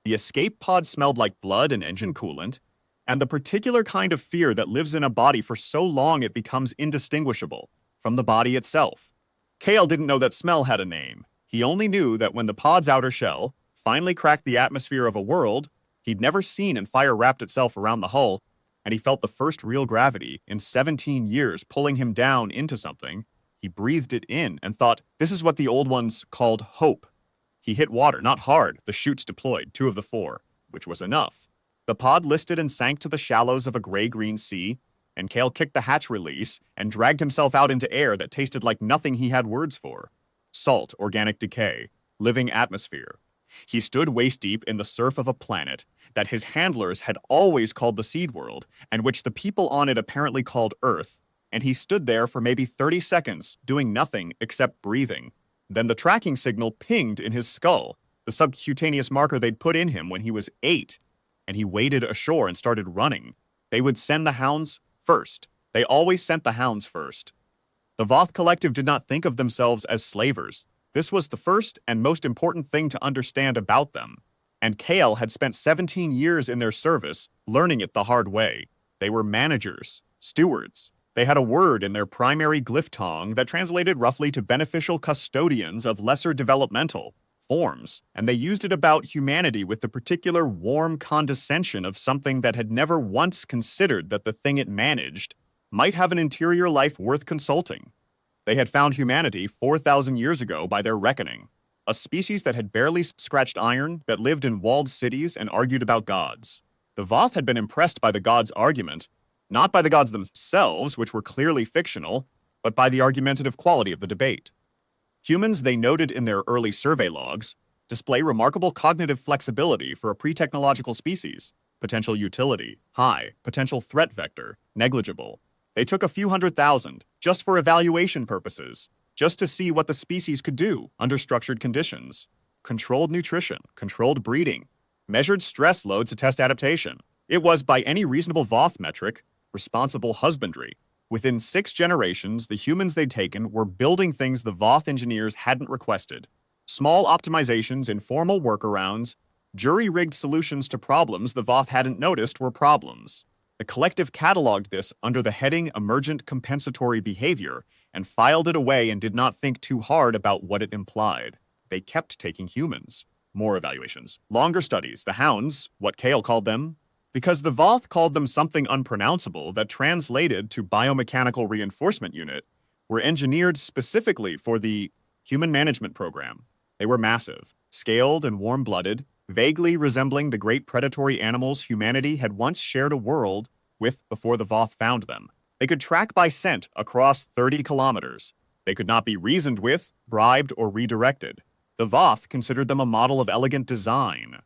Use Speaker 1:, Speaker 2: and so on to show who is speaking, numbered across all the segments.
Speaker 1: The escape pod smelled like blood and engine coolant, and the particular kind of fear that lives in a body for so long it becomes indistinguishable from the body itself. Kale didn't know that smell had a name. He only knew that when the pod's outer shell finally cracked the atmosphere of a world he'd never seen and fire wrapped itself around the hull, and he felt the first real gravity in 17 years pulling him down into something, he breathed it in and thought, this is what the old ones called hope. He hit water, not hard, the chutes deployed, 2 of the 4, which was enough. The pod listed and sank to the shallows of a gray-green sea, and Kale kicked the hatch release and dragged himself out into air that tasted like nothing he had words for. Salt, organic decay, living atmosphere. He stood waist-deep in the surf of a planet that his handlers had always called the Seed World, and which the people on it apparently called Earth, and he stood there for maybe 30 seconds, doing nothing except breathing. Then the tracking signal pinged in his skull, the subcutaneous marker they'd put in him when he was 8, and he waded ashore and started running. They would send the hounds first. They always sent the hounds first. The Voth Collective did not think of themselves as slavers. This was the first and most important thing to understand about them, and Kale had spent 17 years in their service, learning it the hard way. They were managers, stewards. They had a word in their primary glyphtong that translated roughly to beneficial custodians of lesser developmental forms, and they used it about humanity with the particular warm condescension of something that had never once considered that the thing it managed might have an interior life worth consulting. They had found humanity 4,000 years ago by their reckoning, a species that had barely scratched iron, that lived in walled cities and argued about gods. The Voth had been impressed by the gods' argument, not by the gods themselves, which were clearly fictional, but by the argumentative quality of the debate. Humans, they noted in their early survey logs, display remarkable cognitive flexibility for a pre-technological species. Potential utility, high. Potential threat vector, negligible. They took a few 100,000, just for evaluation purposes, just to see what the species could do under structured conditions. Controlled nutrition, controlled breeding, measured stress load to test adaptation. It was, by any reasonable Voth metric, responsible husbandry. Within 6 generations, the humans they'd taken were building things the Voth engineers hadn't requested. Small optimizations, informal workarounds, jury-rigged solutions to problems the Voth hadn't noticed were problems. The collective cataloged this under the heading Emergent Compensatory Behavior and filed it away and did not think too hard about what it implied. They kept taking humans. More evaluations. Longer studies. The hounds, what Kale called them, because the Voth called them something unpronounceable that translated to Biomechanical Reinforcement Unit, were engineered specifically for the Human Management Program. They were massive, scaled and warm-blooded, vaguely resembling the great predatory animals humanity had once shared a world with before the Voth found them. They could track by scent across 30 kilometers. They could not be reasoned with, bribed, or redirected. The Voth considered them a model of elegant design.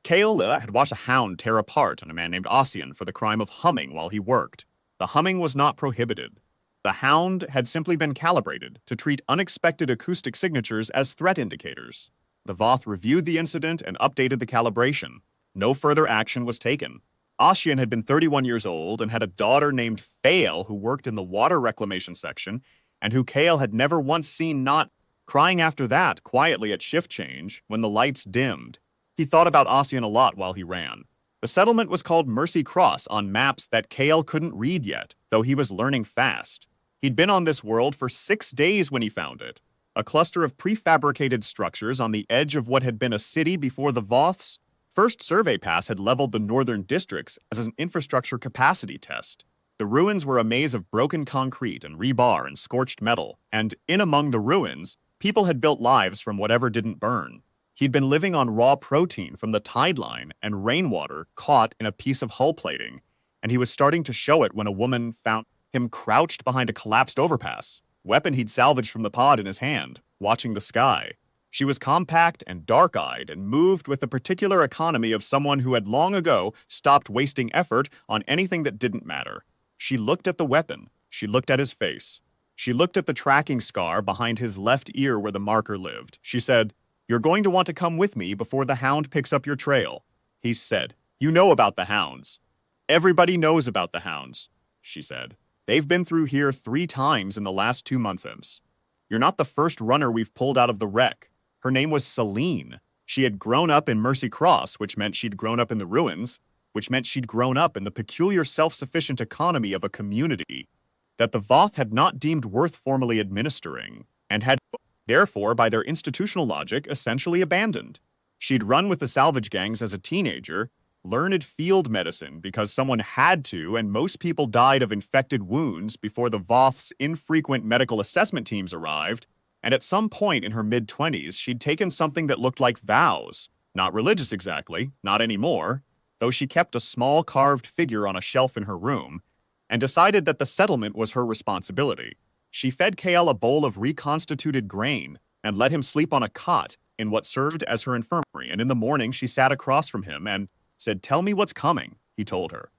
Speaker 1: Kale had watched a hound tear apart on a man named Ossian for the crime of humming while he worked. The humming was not prohibited. The hound had simply been calibrated to treat unexpected acoustic signatures as threat indicators. The Voth reviewed the incident and updated the calibration. No further action was taken. Ossian had been 31 years old and had a daughter named Fael who worked in the water reclamation section and who Kale had never once seen not crying after that quietly at shift change when the lights dimmed. He thought about Ossian a lot while he ran. The settlement was called Mercy Cross on maps that Kale couldn't read yet, though he was learning fast. He'd been on this world for 6 days when he found it, a cluster of prefabricated structures on the edge of what had been a city before the Voth's first survey pass had leveled the northern districts as an infrastructure capacity test. The ruins were a maze of broken concrete and rebar and scorched metal, and in among the ruins, people had built lives from whatever didn't burn. He'd been living on raw protein from the tide line and rainwater caught in a piece of hull plating, and he was starting to show it when a woman found him crouched behind a collapsed overpass, weapon he'd salvaged from the pod in his hand, watching the sky. She was compact and dark-eyed and moved with the particular economy of someone who had long ago stopped wasting effort on anything that didn't matter. She looked at the weapon. She looked at his face. She looked at the tracking scar behind his left ear where the marker lived. She said, "You're going to want to come with me before the hound picks up your trail." He said, "You know about the hounds." "Everybody knows about the hounds," she said. "They've been through here 3 times in the last 2 months. You're not the first runner we've pulled out of the wreck. Her name was Celine. She had grown up in Mercy Cross, which meant she'd grown up in the ruins, which meant she'd grown up in the peculiar self-sufficient economy of a community that the Voth had not deemed worth formally administering, and had, therefore, by their institutional logic, essentially abandoned. She'd run with the salvage gangs as a teenager, learned field medicine because someone had to, and most people died of infected wounds before the Voth's infrequent medical assessment teams arrived, and at some point in her mid-20s, she'd taken something that looked like vows. Not religious exactly, not anymore, though she kept a small carved figure on a shelf in her room, and decided that the settlement was her responsibility. She fed Kael a bowl of reconstituted grain and let him sleep on a cot in what served as her infirmary, and in the morning she sat across from him and said, "Tell me what's coming," he told her.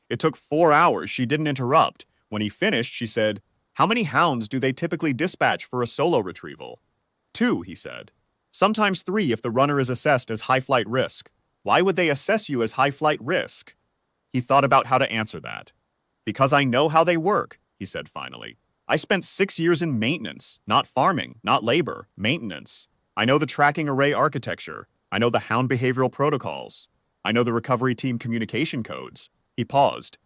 Speaker 1: It took 4 hours. She didn't interrupt. When he finished, she said, "How many hounds do they typically dispatch for a solo retrieval?" 2, he said. "Sometimes 3 if the runner is assessed as high-flight risk." "Why would they assess you as high-flight risk?" He thought about how to answer that. "Because I know how they work," he said finally. "I spent 6 years in maintenance, not farming, not labor, maintenance. I know the tracking array architecture. I know the hound behavioral protocols. I know the recovery team communication codes." He paused.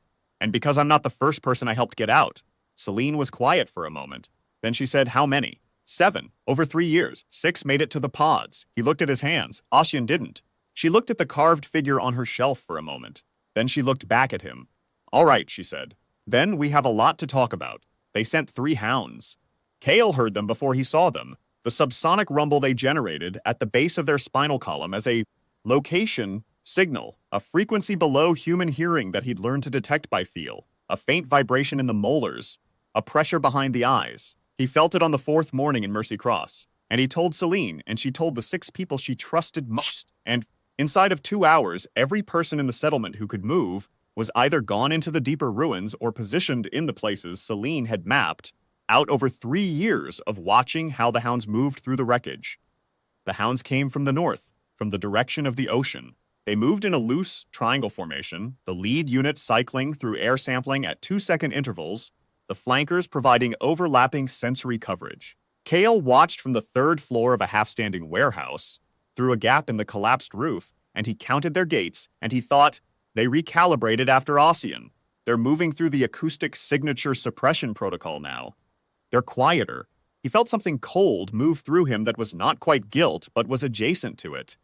Speaker 1: "And because I'm not the first person I helped get out." Celine was quiet for a moment. Then she said, "How many?" 7, over 3 years. 6 made it to the pods. He looked at his hands. Ossian didn't. She looked at the carved figure on her shelf for a moment. Then she looked back at him. "All right," she said. "Then we have a lot to talk about. They sent 3 hounds." Kael heard them before he saw them. The subsonic rumble they generated at the base of their spinal column as a location signal, a frequency below human hearing that he'd learned to detect by feel, a faint vibration in the molars, a pressure behind the eyes. He felt it on the 4th morning in Mercy Cross, and he told Celine, and she told the 6 people she trusted most, and inside of 2 hours, every person in the settlement who could move was either gone into the deeper ruins or positioned in the places Celine had mapped out over 3 years of watching how the hounds moved through the wreckage. The hounds came from the north, from the direction of the ocean. They moved in a loose triangle formation, the lead unit cycling through air sampling at 2-second intervals, the flankers providing overlapping sensory coverage. Kael watched from the 3rd floor of a half-standing warehouse, through a gap in the collapsed roof, and he counted their gates, and he thought, they recalibrated after Ossian. They're moving through the acoustic signature suppression protocol now. They're quieter. He felt something cold move through him that was not quite guilt, but was adjacent to it.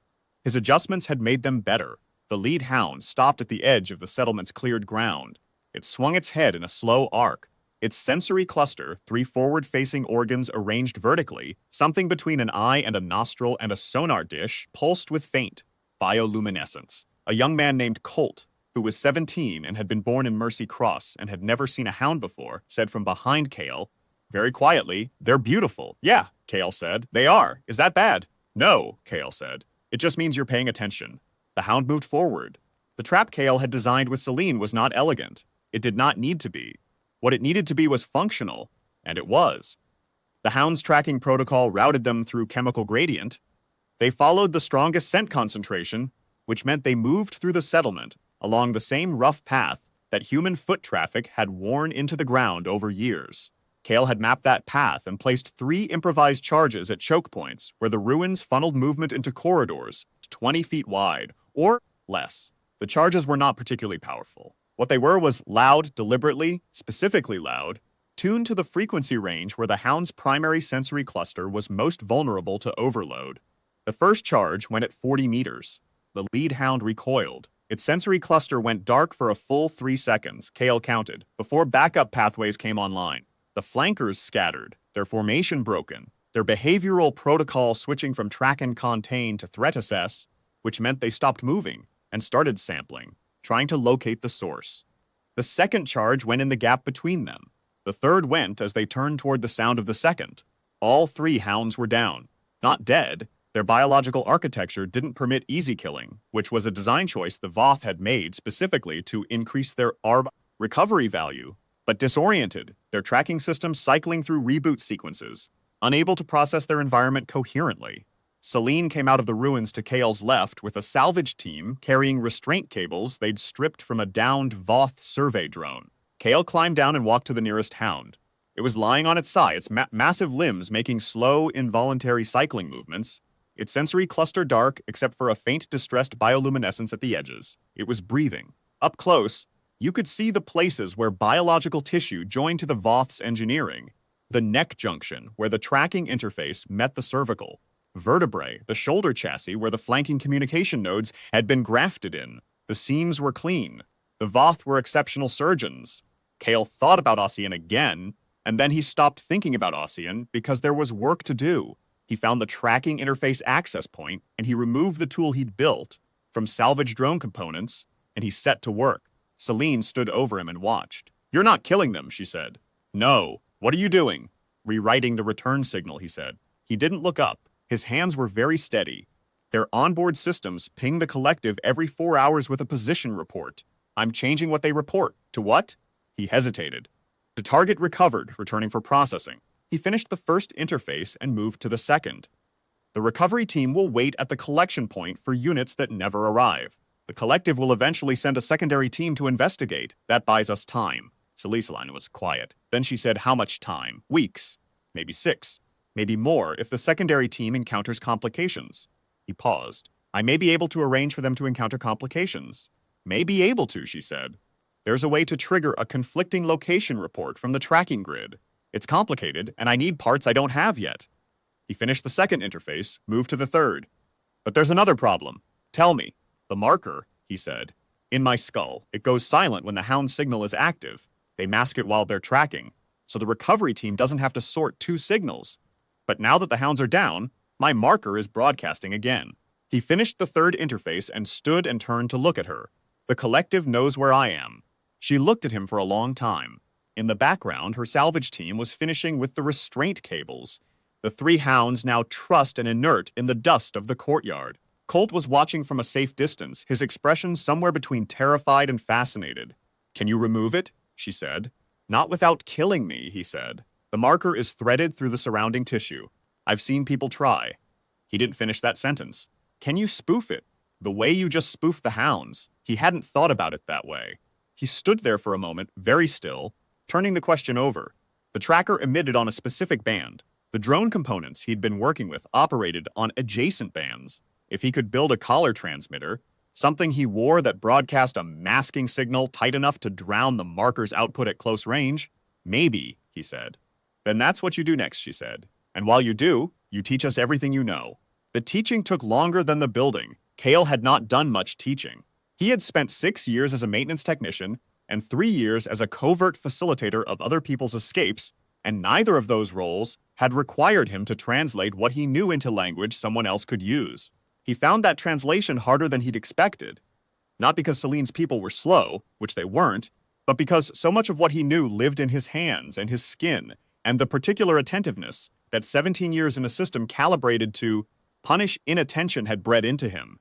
Speaker 1: His adjustments had made them better. The lead hound stopped at the edge of the settlement's cleared ground. It swung its head in a slow arc. Its sensory cluster, 3 forward-facing organs arranged vertically, something between an eye and a nostril and a sonar dish, pulsed with faint bioluminescence. A young man named Colt, who was 17 and had been born in Mercy Cross and had never seen a hound before, said from behind Kael, very quietly, "They're beautiful." "Yeah," Kael said. "They are. Is that bad?" "No," Kael said. "It just means you're paying attention." The hound moved forward. The trap Kael had designed with Celine was not elegant. It did not need to be. What it needed to be was functional, and it was. The hound's tracking protocol routed them through chemical gradient. They followed the strongest scent concentration, which meant they moved through the settlement along the same rough path that human foot traffic had worn into the ground over years. Kael had mapped that path and placed 3 improvised charges at choke points where the ruins funneled movement into corridors 20 feet wide, or less. The charges were not particularly powerful. What they were was loud, deliberately, specifically loud, tuned to the frequency range where the hound's primary sensory cluster was most vulnerable to overload. The first charge went at 40 meters. The lead hound recoiled. Its sensory cluster went dark for a full 3 seconds, Kael counted, before backup pathways came online. The flankers scattered, their formation broken, their behavioral protocol switching from track and contain to threat assess, which meant they stopped moving and started sampling, trying to locate the source. The second charge went in the gap between them. The third went as they turned toward the sound of the second. All 3 hounds were down. Not dead. Their biological architecture didn't permit easy killing, which was a design choice the Voth had made specifically to increase their ARB recovery value, but disoriented, their tracking system cycling through reboot sequences, unable to process their environment coherently. Celine came out of the ruins to Kael's left with a salvage team carrying restraint cables they'd stripped from a downed Voth survey drone. Kael climbed down and walked to the nearest hound. It was lying on its side, its massive limbs making slow, involuntary cycling movements. its sensory cluster dark except for a faint distressed bioluminescence at the edges. It was breathing. Up close, you could see the places where biological tissue joined to the Voth's engineering. The neck junction, where the tracking interface met the cervical. Vertebrae, the shoulder chassis where the flanking communication nodes had been grafted in. The seams were clean. The Voth were exceptional surgeons. Kale thought about Ossian again, and then he stopped thinking about Ossian because there was work to do. He found the tracking interface access point, and he removed the tool he'd built from salvaged drone components, and he set to work. Celine stood over him and watched. "You're not killing them," she said. "No. What are you doing?" "Rewriting the return signal," he said. He didn't look up. His hands were very steady. Their onboard systems ping the collective every 4 hours with a position report. "I'm changing what they report." "To what?" He hesitated. "To target recovered, returning for processing." He finished the first interface and moved to the second. "The recovery team will wait at the collection point for units that never arrive. The collective will eventually send a secondary team to investigate. That buys us time." Celiceline was quiet. Then she said, "How much time?" "Weeks. Maybe 6. Maybe more if the secondary team encounters complications." He paused. "I may be able to arrange for them to encounter complications." "May be able to," she said. "There's a way to trigger a conflicting location report from the tracking grid. It's complicated, and I need parts I don't have yet." He finished the second interface, moved to the third. "But there's another problem." "Tell me." "The marker," he said. "In my skull, it goes silent when the hound signal is active. They mask it while they're tracking, so the recovery team doesn't have to sort 2 signals. But now that the hounds are down, my marker is broadcasting again." He finished the third interface and stood and turned to look at her. "The collective knows where I am." She looked at him for a long time. In the background, her salvage team was finishing with the restraint cables. The 3 hounds now trussed and inert in the dust of the courtyard. Colt was watching from a safe distance, his expression somewhere between terrified and fascinated. "Can you remove it?" she said. "Not without killing me," he said. "The marker is threaded through the surrounding tissue. I've seen people try." He didn't finish that sentence. "Can you spoof it? The way you just spoofed the hounds." He hadn't thought about it that way. He stood there for a moment, very still, turning the question over. The tracker emitted on a specific band. The drone components he'd been working with operated on adjacent bands. If he could build a collar transmitter, something he wore that broadcast a masking signal tight enough to drown the marker's output at close range, maybe, he said. "Then that's what you do next," she said. "And while you do, you teach us everything you know." The teaching took longer than the building. Kale had not done much teaching. He had spent 6 years as a maintenance technician and 3 years as a covert facilitator of other people's escapes, and neither of those roles had required him to translate what he knew into language someone else could use. He found that translation harder than he'd expected. Not because Celine's people were slow, which they weren't, but because so much of what he knew lived in his hands and his skin, and the particular attentiveness that 17 years in a system calibrated to punish inattention had bred into him.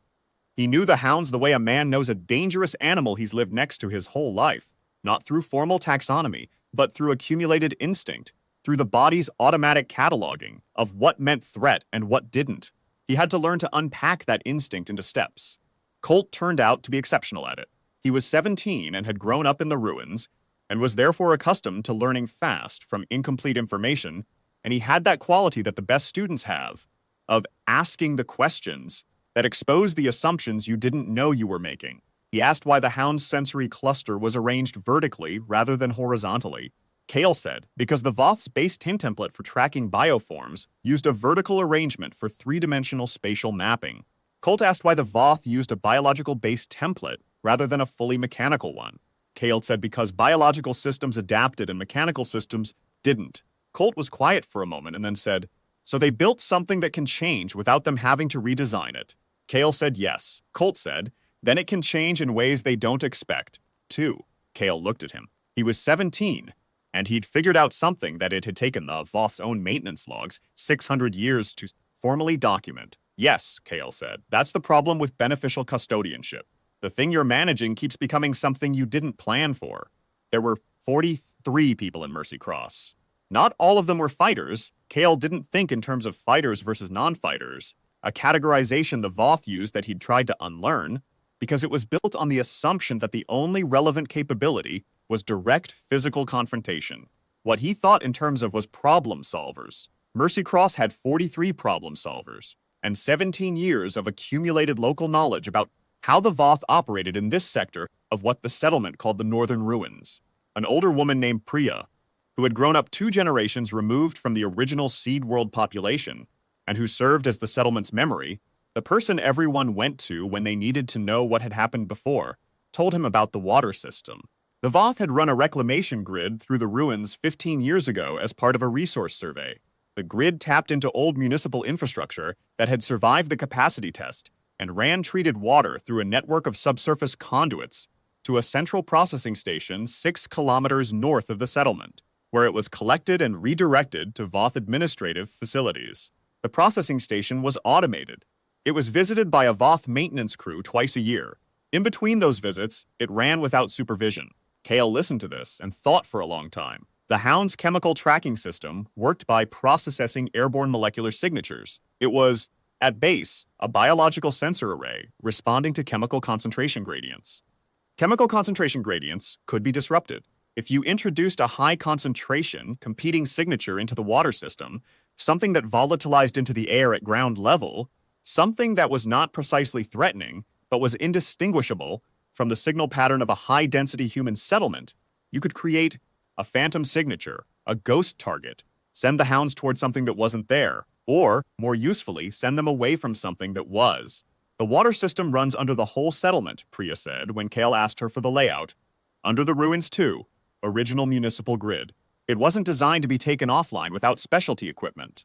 Speaker 1: He knew the hounds the way a man knows a dangerous animal he's lived next to his whole life, not through formal taxonomy, but through accumulated instinct, through the body's automatic cataloging of what meant threat and what didn't. He had to learn to unpack that instinct into steps. Colt turned out to be exceptional at it. He was 17 and had grown up in the ruins, and was therefore accustomed to learning fast from incomplete information, and he had that quality that the best students have, of asking the questions that expose the assumptions you didn't know you were making. He asked why the hound's sensory cluster was arranged vertically rather than horizontally. Kale said, because the Voth's base TIN template for tracking bioforms used a vertical arrangement for 3-dimensional spatial mapping. Colt asked why the Voth used a biological-based template rather than a fully mechanical one. Kale said because biological systems adapted and mechanical systems didn't. Colt was quiet for a moment and then said, "So they built something that can change without them having to redesign it." Kale said yes. Colt said, "Then it can change in ways they don't expect, too." Kale looked at him. He was 17, and he'd figured out something that it had taken the Voth's own maintenance logs 600 years to formally document. "Yes," Kale said, "that's the problem with beneficial custodianship. The thing you're managing keeps becoming something you didn't plan for." There were 43 people in Mercy Cross. Not all of them were fighters. Kale didn't think in terms of fighters versus non-fighters, a categorization the Voth used that he'd tried to unlearn, because it was built on the assumption that the only relevant capability was direct physical confrontation. What he thought in terms of was problem solvers. Mercy Cross had 43 problem solvers, and 17 years of accumulated local knowledge about how the Voth operated in this sector of what the settlement called the Northern Ruins. An older woman named Priya, who had grown up 2 generations removed from the original Seed World population, and who served as the settlement's memory, the person everyone went to when they needed to know what had happened before, told him about the water system. The Voth had run a reclamation grid through the ruins 15 years ago as part of a resource survey. The grid tapped into old municipal infrastructure that had survived the capacity test and ran treated water through a network of subsurface conduits to a central processing station 6 kilometers north of the settlement, where it was collected and redirected to Voth administrative facilities. The processing station was automated. It was visited by a Voth maintenance crew twice a year. In between those visits, it ran without supervision. Kale listened to this and thought for a long time. The Hound's chemical tracking system worked by processing airborne molecular signatures. It was, at base, a biological sensor array responding to chemical concentration gradients. Chemical concentration gradients could be disrupted. If you introduced a high concentration competing signature into the water system, something that volatilized into the air at ground level, something that was not precisely threatening, but was indistinguishable from the signal pattern of a high-density human settlement, you could create a phantom signature, a ghost target, send the hounds towards something that wasn't there, or, more usefully, send them away from something that was. The water system runs under the whole settlement, Priya said when Kale asked her for the layout. Under the ruins, too. Original municipal grid. It wasn't designed to be taken offline without specialty equipment.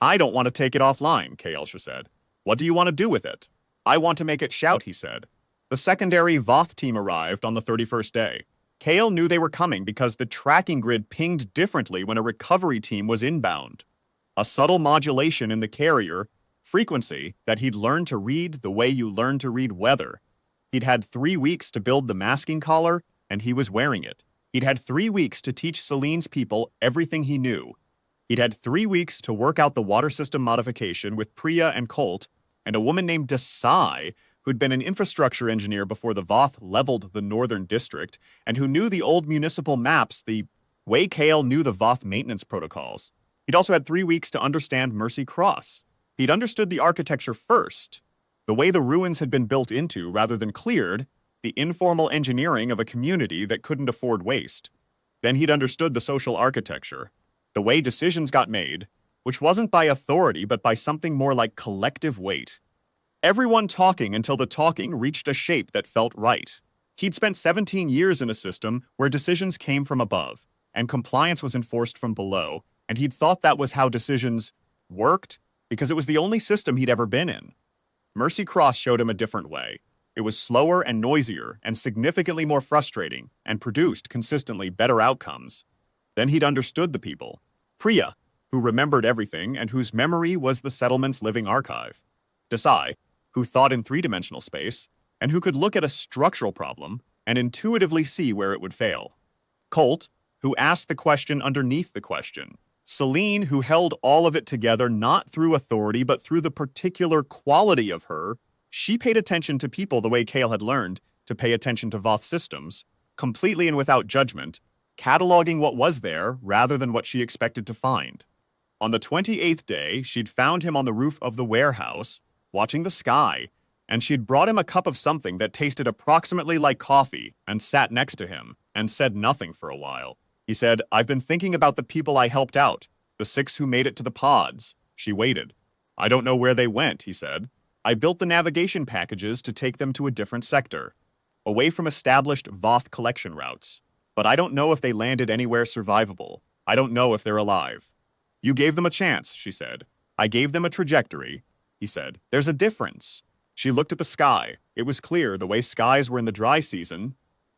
Speaker 1: I don't want to take it offline, Kale said. What do you want to do with it? I want to make it shout, he said. The secondary Voth team arrived on the 31st day. Kale knew they were coming because the tracking grid pinged differently when a recovery team was inbound. A subtle modulation in the carrier frequency that he'd learned to read the way you learn to read weather. He'd had 3 weeks to build the masking collar, and he was wearing it. He'd had 3 weeks to teach Celine's people everything he knew. He'd had 3 weeks to work out the water system modification with Priya and Colt, and a woman named Desai, who'd been an infrastructure engineer before the Voth leveled the northern district, and who knew the old municipal maps the way Kale knew the Voth maintenance protocols. He'd also had 3 weeks to understand Mercy Cross. He'd understood the architecture first, the way the ruins had been built into rather than cleared, the informal engineering of a community that couldn't afford waste. Then he'd understood the social architecture, the way decisions got made, which wasn't by authority but by something more like collective weight. Everyone talking until the talking reached a shape that felt right. He'd spent 17 years in a system where decisions came from above, and compliance was enforced from below, and he'd thought that was how decisions worked because it was the only system he'd ever been in. Mercy Cross showed him a different way. It was slower and noisier and significantly more frustrating and produced consistently better outcomes. Then he'd understood the people. Priya, who remembered everything and whose memory was the settlement's living archive. Desai, who thought in 3-dimensional space and who could look at a structural problem and intuitively see where it would fail. Colt, who asked the question underneath the question. Celine, who held all of it together not through authority but through the particular quality of her. She paid attention to people the way Kale had learned to pay attention to Voth systems, completely and without judgment, cataloging what was there rather than what she expected to find. On the 28th day, she'd found him on the roof of the warehouse, watching the sky, and she'd brought him a cup of something that tasted approximately like coffee and sat next to him and said nothing for a while. He said, "I've been thinking about the people I helped out, the 6 who made it to the pods." She waited. "I don't know where they went," he said. "I built the navigation packages to take them to a different sector, away from established Voth collection routes. But I don't know if they landed anywhere survivable. I don't know if they're alive." "You gave them a chance," she said. "I gave them a trajectory," he said. "There's a difference." She looked at the sky. It was clear the way skies were in the dry season,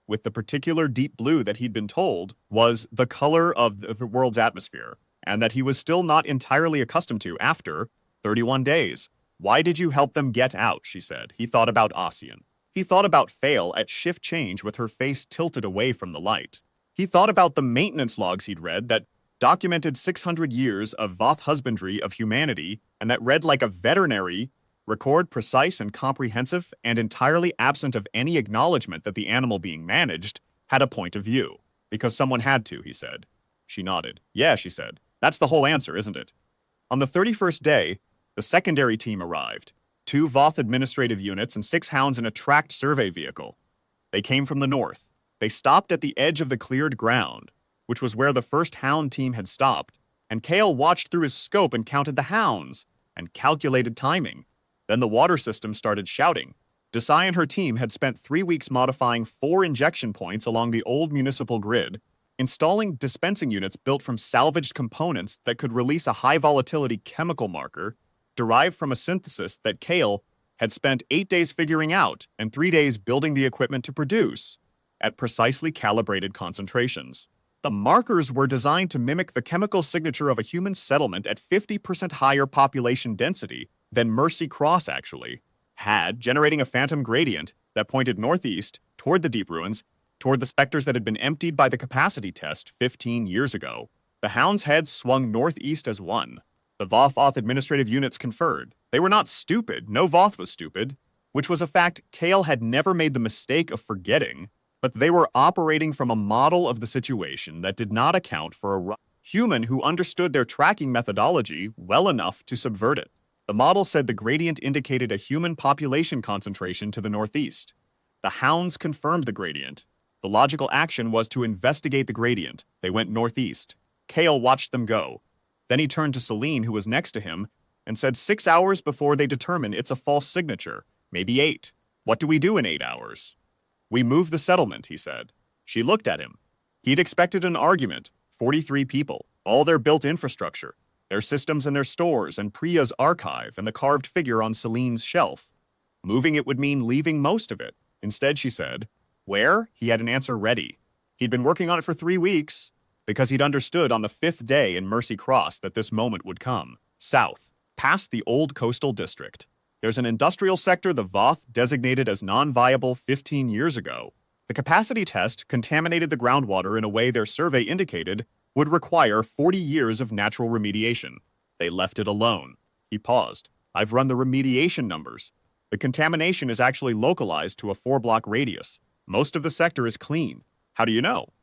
Speaker 1: with the particular deep blue that he'd been told was the color of the world's atmosphere, and that he was still not entirely accustomed to after 31 days. "Why did you help them get out?" she said. He thought about Ossian. He thought about Fail at shift change with her face tilted away from the light. He thought about the maintenance logs he'd read that documented 600 years of Voth husbandry of humanity and that read like a veterinary record precise and comprehensive and entirely absent of any acknowledgement that the animal being managed had a point of view. "Because someone had to," he said. She nodded. "Yeah," she said. "That's the whole answer, isn't it?" On the 31st day, the The secondary team arrived. 2 Voth administrative units and 6 hounds in a tracked survey vehicle. They came from the north. They stopped at the edge of the cleared ground, which was where the first hound team had stopped, and Kale watched through his scope and counted the hounds, and calculated timing. Then the water system started shouting. Desai and her team had spent 3 weeks modifying 4 injection points along the old municipal grid, installing dispensing units built from salvaged components that could release a high-volatility chemical marker derived from a synthesis that Kale had spent 8 days figuring out and 3 days building the equipment to produce at precisely calibrated concentrations. The markers were designed to mimic the chemical signature of a human settlement at 50% higher population density than Mercy Cross actually had, generating a phantom gradient that pointed northeast toward the deep ruins, toward the specters that had been emptied by the capacity test 15 years ago. The hound's heads swung northeast as one. The Voth administrative units conferred. They were not stupid. No Voth was stupid, which was a fact Kale had never made the mistake of forgetting, but they were operating from a model of the situation that did not account for a human who understood their tracking methodology well enough to subvert it. The model said the gradient indicated a human population concentration to the northeast. The hounds confirmed the gradient. The logical action was to investigate the gradient. They went northeast. Kale watched them go. Then he turned to Celine, who was next to him, and said 6 hours before they determine it's a false signature, maybe 8. What do we do in 8 hours? We move the settlement, he said. She looked at him. He'd expected an argument. 43 people, all their built infrastructure, their systems and their stores, and Priya's archive and the carved figure on Celine's shelf. Moving it would mean leaving most of it. Instead, she said, where? He had an answer ready. He'd been working on it for 3 weeks, because he'd understood on the 5th day in Mercy Cross that this moment would come. South, past the old coastal district. There's an industrial sector the Voth designated as non-viable 15 years ago. The capacity test contaminated the groundwater in a way their survey indicated would require 40 years of natural remediation. They left it alone. He paused. I've run the remediation numbers. The contamination is actually localized to a 4-block radius. Most of the sector is clean. How do you know?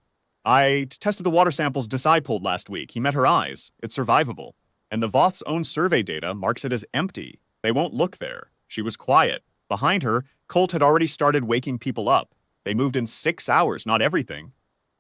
Speaker 1: I tested the water samples Desai pulled last week. He met her eyes. It's survivable. And the Voth's own survey data marks it as empty. They won't look there. She was quiet. Behind her, Colt had already started waking people up. They moved in 6 hours, not everything.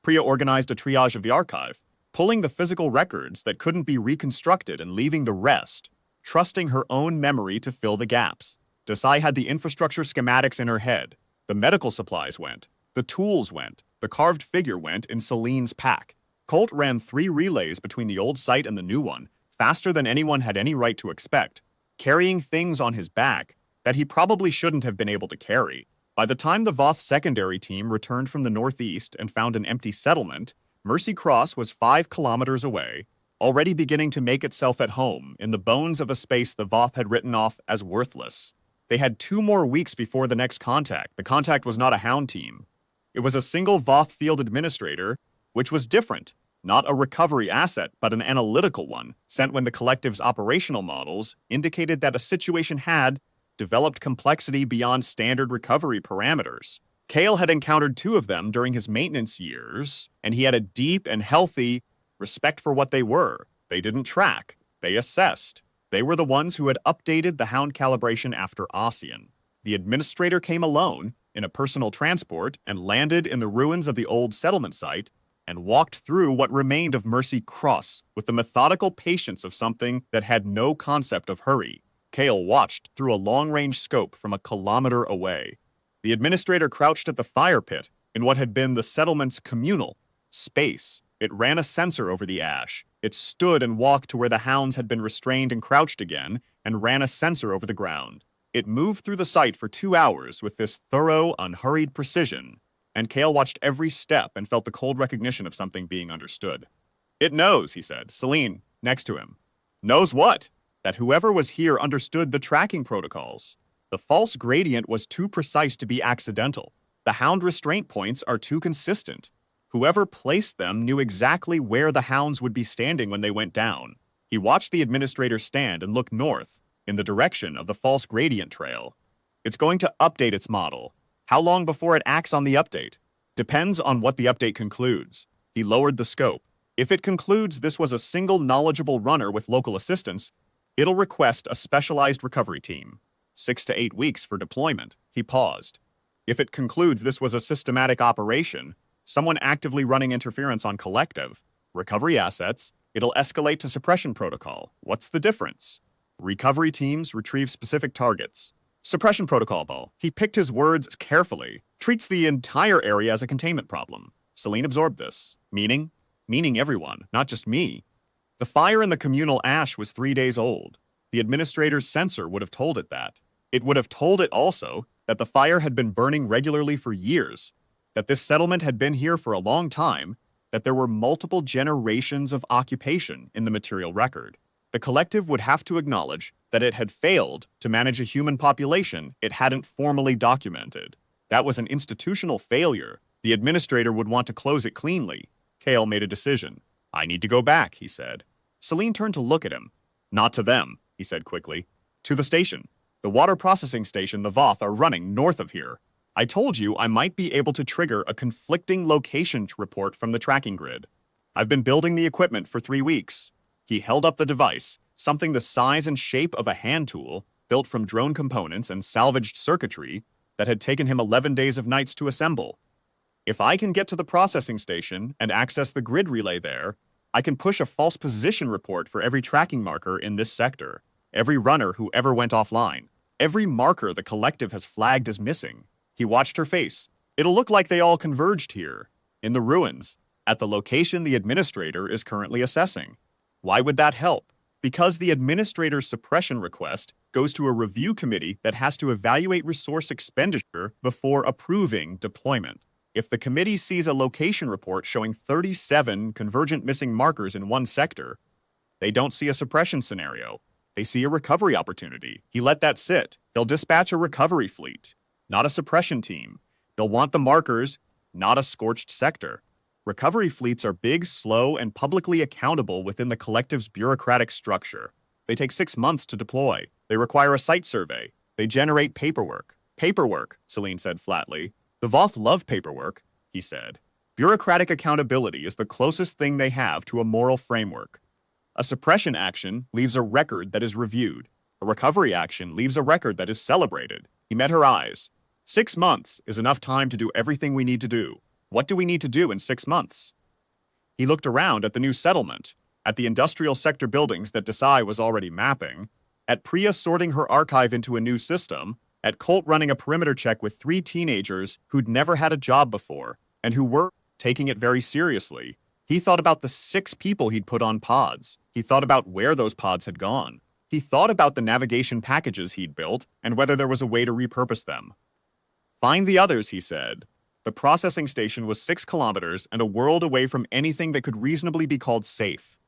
Speaker 1: Priya organized a triage of the archive, pulling the physical records that couldn't be reconstructed and leaving the rest, trusting her own memory to fill the gaps. Desai had the infrastructure schematics in her head. The medical supplies went. The tools went. The carved figure went in Celine's pack. Colt ran 3 relays between the old site and the new one, faster than anyone had any right to expect, carrying things on his back that he probably shouldn't have been able to carry. By the time the Voth secondary team returned from the northeast and found an empty settlement, Mercy Cross was 5 kilometers away, already beginning to make itself at home in the bones of a space the Voth had written off as worthless. They had 2 more weeks before the next contact. The contact was not a hound team. It was a single Voth field administrator, which was different. Not a recovery asset, but an analytical one, sent when the collective's operational models indicated that a situation had developed complexity beyond standard recovery parameters. Kale had encountered 2 of them during his maintenance years, and he had a deep and healthy respect for what they were. They didn't track. They assessed. They were the ones who had updated the hound calibration after Ossian. The administrator came alone, in a personal transport, and landed in the ruins of the old settlement site, and walked through what remained of Mercy Cross with the methodical patience of something that had no concept of hurry. Kale watched through a long-range scope from a kilometer away. The administrator crouched at the fire pit in what had been the settlement's communal space. It ran a sensor over the ash. It stood and walked to where the hounds had been restrained and crouched again, and ran a sensor over the ground. It moved through the site for 2 hours with this thorough, unhurried precision, and Kale watched every step and felt the cold recognition of something being understood. It knows, he said, Celine, next to him. Knows what? That whoever was here understood the tracking protocols. The false gradient was too precise to be accidental. The hound restraint points are too consistent. Whoever placed them knew exactly where the hounds would be standing when they went down. He watched the administrator stand and look north, in the direction of the false gradient trail. It's going to update its model. How long before it acts on the update? Depends on what the update concludes. He lowered the scope. If it concludes this was a single knowledgeable runner with local assistance, It'll request a specialized recovery team. 6 to 8 weeks for deployment. He paused. If it concludes this was a systematic operation, someone actively running interference on collective, recovery assets, it'll escalate to suppression protocol. What's the difference? Recovery teams retrieve specific targets. Suppression protocol, Ball. He picked his words carefully. Treats the entire area as a containment problem. Celine absorbed this. Meaning? Meaning everyone, not just me. The fire in the communal ash was 3 days old. The administrator's sensor would have told it that. It would have told it also that the fire had been burning regularly for years, that this settlement had been here for a long time, that there were multiple generations of occupation in the material record. The collective would have to acknowledge that it had failed to manage a human population it hadn't formally documented. That was an institutional failure. The administrator would want to close it cleanly. Kale made a decision. I need to go back, he said. Celine turned to look at him. Not to them, he said quickly. To the station. The water processing station the Voth are running north of here. I told you I might be able to trigger a conflicting location report from the tracking grid. I've been building the equipment for 3 weeks. He held up the device, something the size and shape of a hand tool, built from drone components and salvaged circuitry that had taken him 11 days of nights to assemble. If I can get to the processing station and access the grid relay there, I can push a false position report for every tracking marker in this sector, every runner who ever went offline, every marker the collective has flagged as missing. He watched her face. It'll look like they all converged here, in the ruins, at the location the administrator is currently assessing. Why would that help? Because the administrator's suppression request goes to a review committee that has to evaluate resource expenditure before approving deployment. If the committee sees a location report showing 37 convergent missing markers in one sector, they don't see a suppression scenario. They see a recovery opportunity. He let that sit. They'll dispatch a recovery fleet, not a suppression team. They'll want the markers, not a scorched sector. Recovery fleets are big, slow, and publicly accountable within the collective's bureaucratic structure. They take 6 months to deploy. They require a site survey. They generate paperwork. Paperwork, Celine said flatly. The Voth love paperwork, he said. Bureaucratic accountability is the closest thing they have to a moral framework. A suppression action leaves a record that is reviewed. A recovery action leaves a record that is celebrated. He met her eyes. 6 months is enough time to do everything we need to do. What do we need to do in 6 months? He looked around at the new settlement, at the industrial sector buildings that Desai was already mapping, at Priya sorting her archive into a new system, at Colt running a perimeter check with 3 teenagers who'd never had a job before, and who were taking it very seriously. He thought about the 6 people he'd put on pods. He thought about where those pods had gone. He thought about the navigation packages he'd built and whether there was a way to repurpose them. Find the others, he said. The processing station was 6 kilometers and a world away from anything that could reasonably be called safe.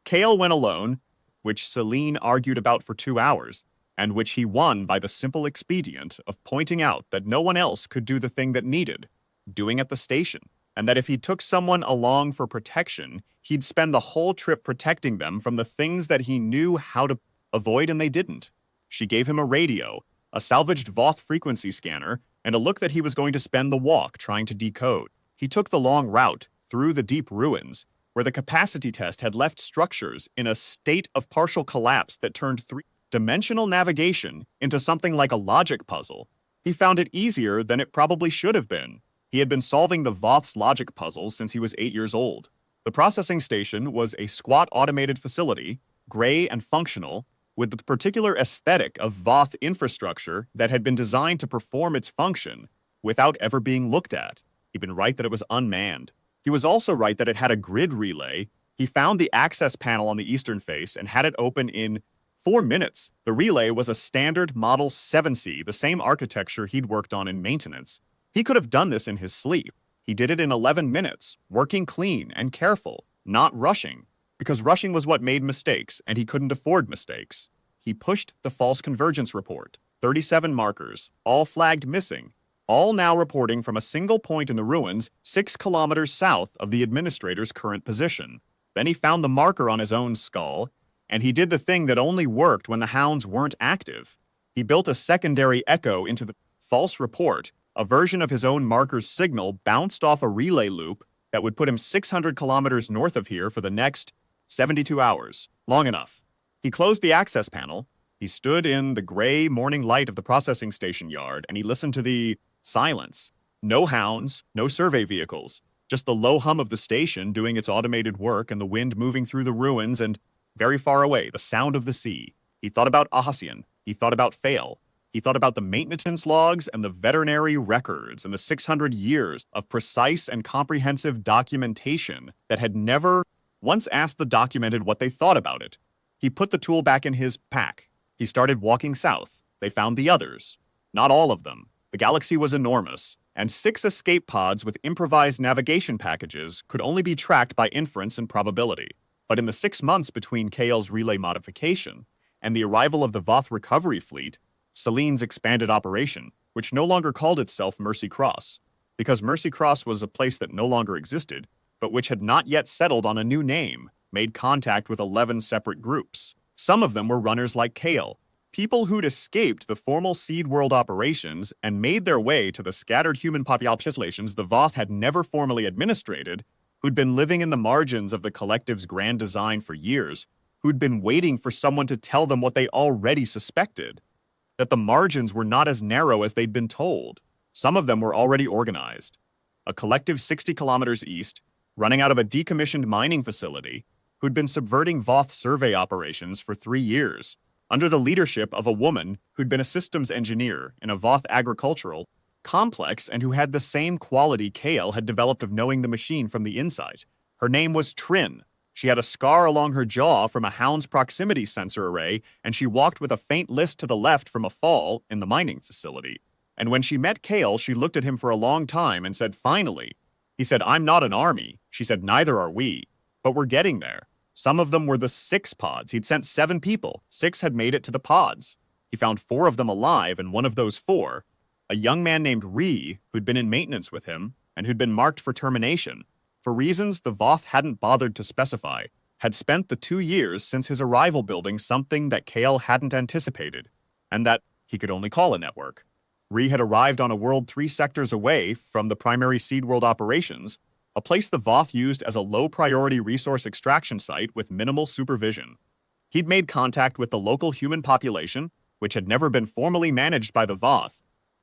Speaker 1: Kale went alone, which Celine argued about for 2 hours, and which he won by the simple expedient of pointing out that no one else could do the thing that needed, doing at the station, and that if he took someone along for protection, he'd spend the whole trip protecting them from the things that he knew how to avoid and they didn't. She gave him a radio, a salvaged Voth frequency scanner, and a look that he was going to spend the walk trying to decode. He took the long route through the deep ruins, where the capacity test had left structures in a state of partial collapse that turned 3-dimensional navigation into something like a logic puzzle. He found it easier than it probably should have been. He had been solving the Voth's logic puzzles since he was 8 years old. The processing station was a squat automated facility, gray and functional, with the particular aesthetic of Voth infrastructure that had been designed to perform its function without ever being looked at. He'd been right that it was unmanned. He was also right that it had a grid relay. He found the access panel on the eastern face and had it open in 4 minutes. The relay was a standard Model 7C, the same architecture he'd worked on in maintenance. He could have done this in his sleep. He did it in 11 minutes, working clean and careful, not rushing, because rushing was what made mistakes, and he couldn't afford mistakes. He pushed the false convergence report. 37 markers, all flagged missing, all now reporting from a single point in the ruins 6 kilometers south of the administrator's current position. Then he found the marker on his own skull, and he did the thing that only worked when the hounds weren't active. He built a secondary echo into the false report. A version of his own marker's signal bounced off a relay loop that would put him 600 kilometers north of here for the next 72 hours. Long enough. He closed the access panel. He stood in the gray morning light of the processing station yard, and he listened to the silence. No hounds, no survey vehicles, just the low hum of the station doing its automated work and the wind moving through the ruins and, very far away, the sound of the sea. He thought about Ahasian. He thought about Fail. He thought about the maintenance logs and the veterinary records and the 600 years of precise and comprehensive documentation that had never once asked the documented what they thought about it. He put the tool back in his pack. He started walking south. They found the others. Not all of them. The galaxy was enormous, and 6 escape pods with improvised navigation packages could only be tracked by inference and probability. But in the 6 months between Kael's relay modification and the arrival of the Voth recovery fleet, Selene's expanded operation, which no longer called itself Mercy Cross, because Mercy Cross was a place that no longer existed, but which had not yet settled on a new name, made contact with 11 separate groups. Some of them were runners like Kael, people who'd escaped the formal Seed World operations and made their way to the scattered human populations the Voth had never formally administrated, who'd been living in the margins of the collective's grand design for years, who'd been waiting for someone to tell them what they already suspected, that the margins were not as narrow as they'd been told. Some of them were already organized. A collective 60 kilometers east, running out of a decommissioned mining facility, who'd been subverting Voth survey operations for 3 years, under the leadership of a woman who'd been a systems engineer in a Voth agricultural complex and who had the same quality Kael had developed of knowing the machine from the inside. Her name was Trin. She had a scar along her jaw from a hound's proximity sensor array, and she walked with a faint list to the left from a fall in the mining facility. And when she met Kael, she looked at him for a long time and said, "Finally." He said, "I'm not an army." She said, "Neither are we. But we're getting there." Some of them were the 6 pods. He'd sent 7 people. 6 had made it to the pods. He found 4 of them alive, and one of those 4, a young man named Ree, who'd been in maintenance with him and who'd been marked for termination, for reasons the Voth hadn't bothered to specify, had spent the 2 years since his arrival building something that Kael hadn't anticipated, and that he could only call a network. Ree had arrived on a world 3 sectors away from the primary Seed World operations, a place the Voth used as a low-priority resource extraction site with minimal supervision. He'd made contact with the local human population, which had never been formally managed by the Voth,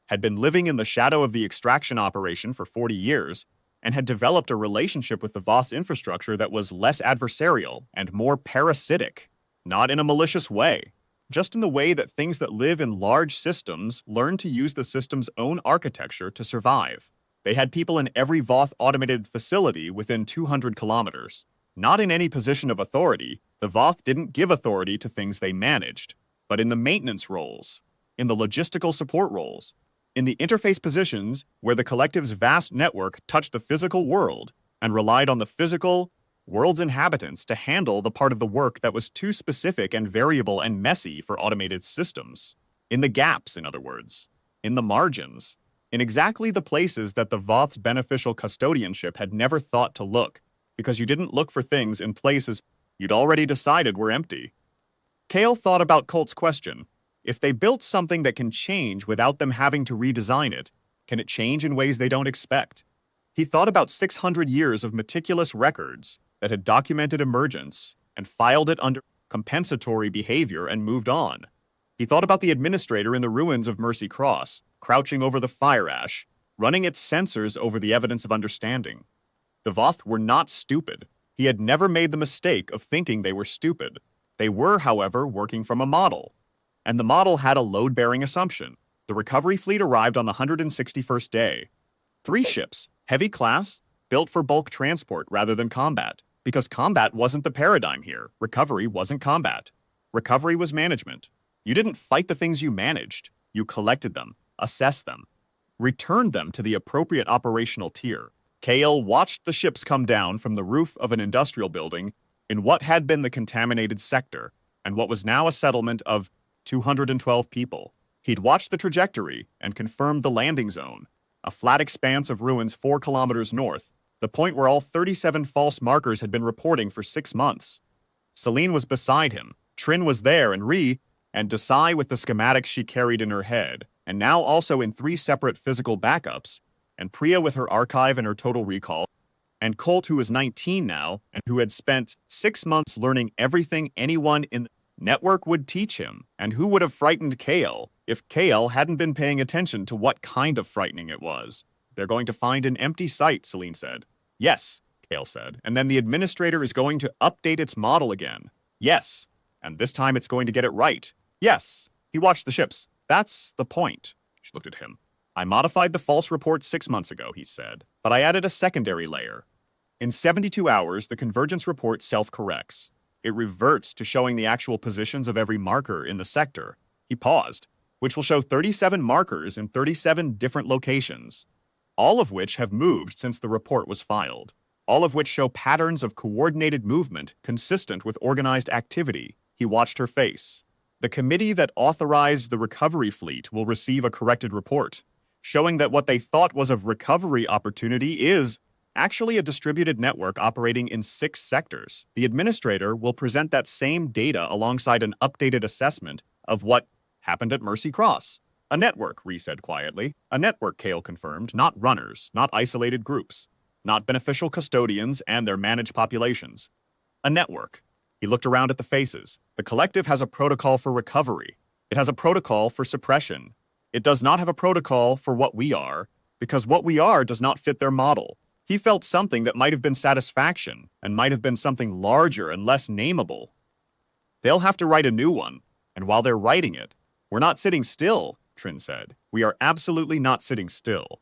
Speaker 1: had been living in the shadow of the extraction operation for 40 years, and had developed a relationship with the Voth's infrastructure that was less adversarial and more parasitic, not in a malicious way, just in the way that things that live in large systems learn to use the system's own architecture to survive. They had people in every Voth automated facility within 200 kilometers. Not in any position of authority, the Voth didn't give authority to things they managed, but in the maintenance roles, in the logistical support roles, in the interface positions where the collective's vast network touched the physical world and relied on the physical world's inhabitants to handle the part of the work that was too specific and variable and messy for automated systems. In the gaps, in other words. In the margins. In exactly the places that the Voth's beneficial custodianship had never thought to look, because you didn't look for things in places you'd already decided were empty. Kael thought about Colt's question. If they built something that can change without them having to redesign it, can it change in ways they don't expect? He thought about 600 years of meticulous records that had documented emergence and filed it under compensatory behavior and moved on. He thought about the administrator in the ruins of Mercy Cross, crouching over the fire ash, running its sensors over the evidence of understanding. The Voth were not stupid. He had never made the mistake of thinking they were stupid. They were, however, working from a model. And the model had a load-bearing assumption. The recovery fleet arrived on the 161st day. 3 ships, heavy class, built for bulk transport rather than combat. Because combat wasn't the paradigm here. Recovery wasn't combat. Recovery was management. You didn't fight the things you managed. You collected them, assessed them, returned them to the appropriate operational tier. Kael watched the ships come down from the roof of an industrial building in what had been the contaminated sector and what was now a settlement of 212 people. He'd watched the trajectory and confirmed the landing zone, a flat expanse of ruins 4 kilometers north, the point where all 37 false markers had been reporting for 6 months. Selene was beside him, Trin was there, and Ree, and Desai with the schematics she carried in her head, and now also in 3 separate physical backups, and Priya with her archive and her total recall, and Colt, who was 19 now, and who had spent 6 months learning everything anyone in Network would teach him, and who would have frightened Kale if Kale hadn't been paying attention to what kind of frightening it was? They're going to find an empty site, Celine said. Yes, Kale said, and then the administrator is going to update its model again. Yes, and this time it's going to get it right. Yes, he watched the ships. That's the point. She looked at him. I modified the false report 6 months ago, he said, but I added a secondary layer. In 72 hours, the convergence report self-corrects. It reverts to showing the actual positions of every marker in the sector. He paused, which will show 37 markers in 37 different locations, all of which have moved since the report was filed, all of which show patterns of coordinated movement consistent with organized activity. He watched her face. The committee that authorized the recovery fleet will receive a corrected report, showing that what they thought was a recovery opportunity is actually a distributed network operating in 6 sectors. The administrator will present that same data alongside an updated assessment of what happened at Mercy Cross. A network, Ree said quietly. A network, Kale confirmed, not runners, not isolated groups, not beneficial custodians and their managed populations. A network. He looked around at the faces. The collective has a protocol for recovery. It has a protocol for suppression. It does not have a protocol for what we are, because what we are does not fit their model. He felt something that might have been satisfaction and might have been something larger and less nameable. They'll have to write a new one, and while they're writing it, we're not sitting still, Trin said. We are absolutely not sitting still.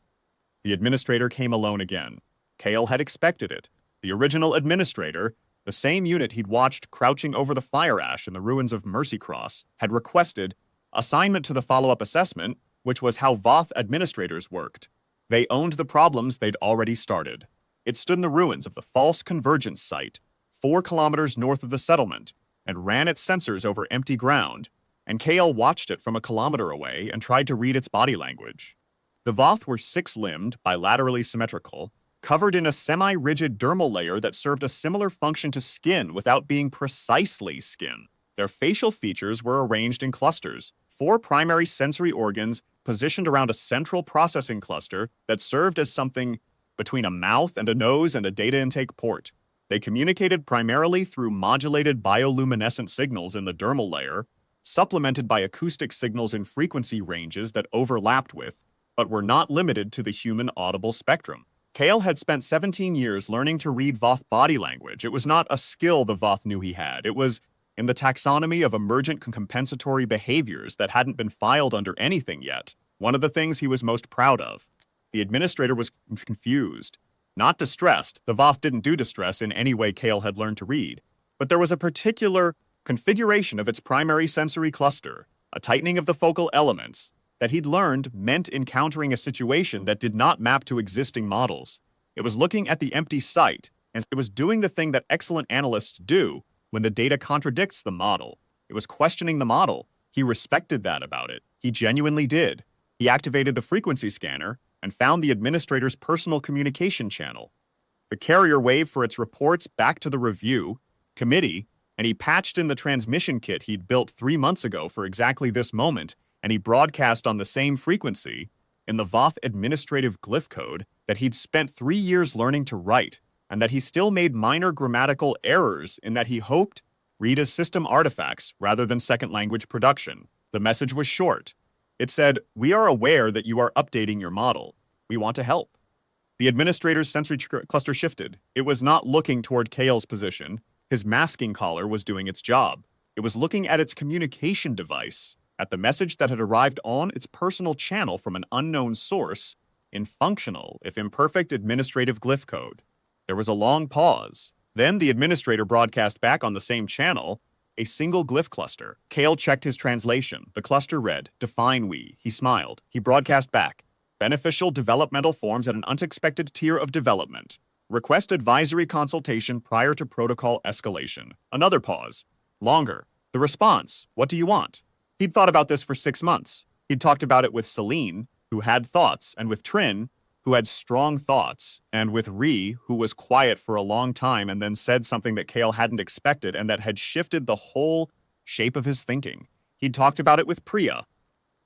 Speaker 1: The administrator came alone again. Kale had expected it. The original administrator, the same unit he'd watched crouching over the fire ash in the ruins of Mercy Cross, had requested assignment to the follow-up assessment, which was how Voth administrators worked. They owned the problems they'd already started. It stood in the ruins of the false convergence site, 4 kilometers north of the settlement, and ran its sensors over empty ground, and Kale watched it from a kilometer away and tried to read its body language. The Voth were 6-limbed, bilaterally symmetrical, covered in a semi-rigid dermal layer that served a similar function to skin without being precisely skin. Their facial features were arranged in clusters, 4 primary sensory organs positioned around a central processing cluster that served as something between a mouth and a nose and a data intake port. They communicated primarily through modulated bioluminescent signals in the dermal layer, supplemented by acoustic signals in frequency ranges that overlapped with, but were not limited to the human audible spectrum. Kale had spent 17 years learning to read Voth body language. It was not a skill the Voth knew he had. It was in the taxonomy of emergent compensatory behaviors that hadn't been filed under anything yet. One of the things he was most proud of. The administrator was confused. Not distressed. The Voth didn't do distress in any way Kale had learned to read. But there was a particular configuration of its primary sensory cluster, a tightening of the focal elements, that he'd learned meant encountering a situation that did not map to existing models. It was looking at the empty site, and it was doing the thing that excellent analysts do when the data contradicts the model. It was questioning the model. He respected that about it. He genuinely did. He activated the frequency scanner and found the administrator's personal communication channel, the carrier wave for its reports back to the review committee, and he patched in the transmission kit he'd built 3 months ago for exactly this moment, and he broadcast on the same frequency in the Voth administrative glyph code that he'd spent 3 years learning to write, and that he still made minor grammatical errors in that he hoped read as system artifacts rather than second language production. The message was short. It said, "We are aware that you are updating your model. We want to help." The administrator's sensory cluster shifted. It was not looking toward Kale's position. His masking collar was doing its job. It was looking at its communication device, at the message that had arrived on its personal channel from an unknown source in functional, if imperfect, administrative glyph code. There was a long pause. Then the administrator broadcast back on the same channel a single glyph cluster. Kale checked his translation. The cluster read, "Define we." He smiled. He broadcast back, "Beneficial developmental forms at an unexpected tier of development. Request advisory consultation prior to protocol escalation." Another pause. Longer. The response, "What do you want?" He'd thought about this for 6 months. He'd talked about it with Celine, who had thoughts, and with Trin, who had strong thoughts, and with Ree, who was quiet for a long time and then said something that Kale hadn't expected and that had shifted the whole shape of his thinking. He'd talked about it with Priya,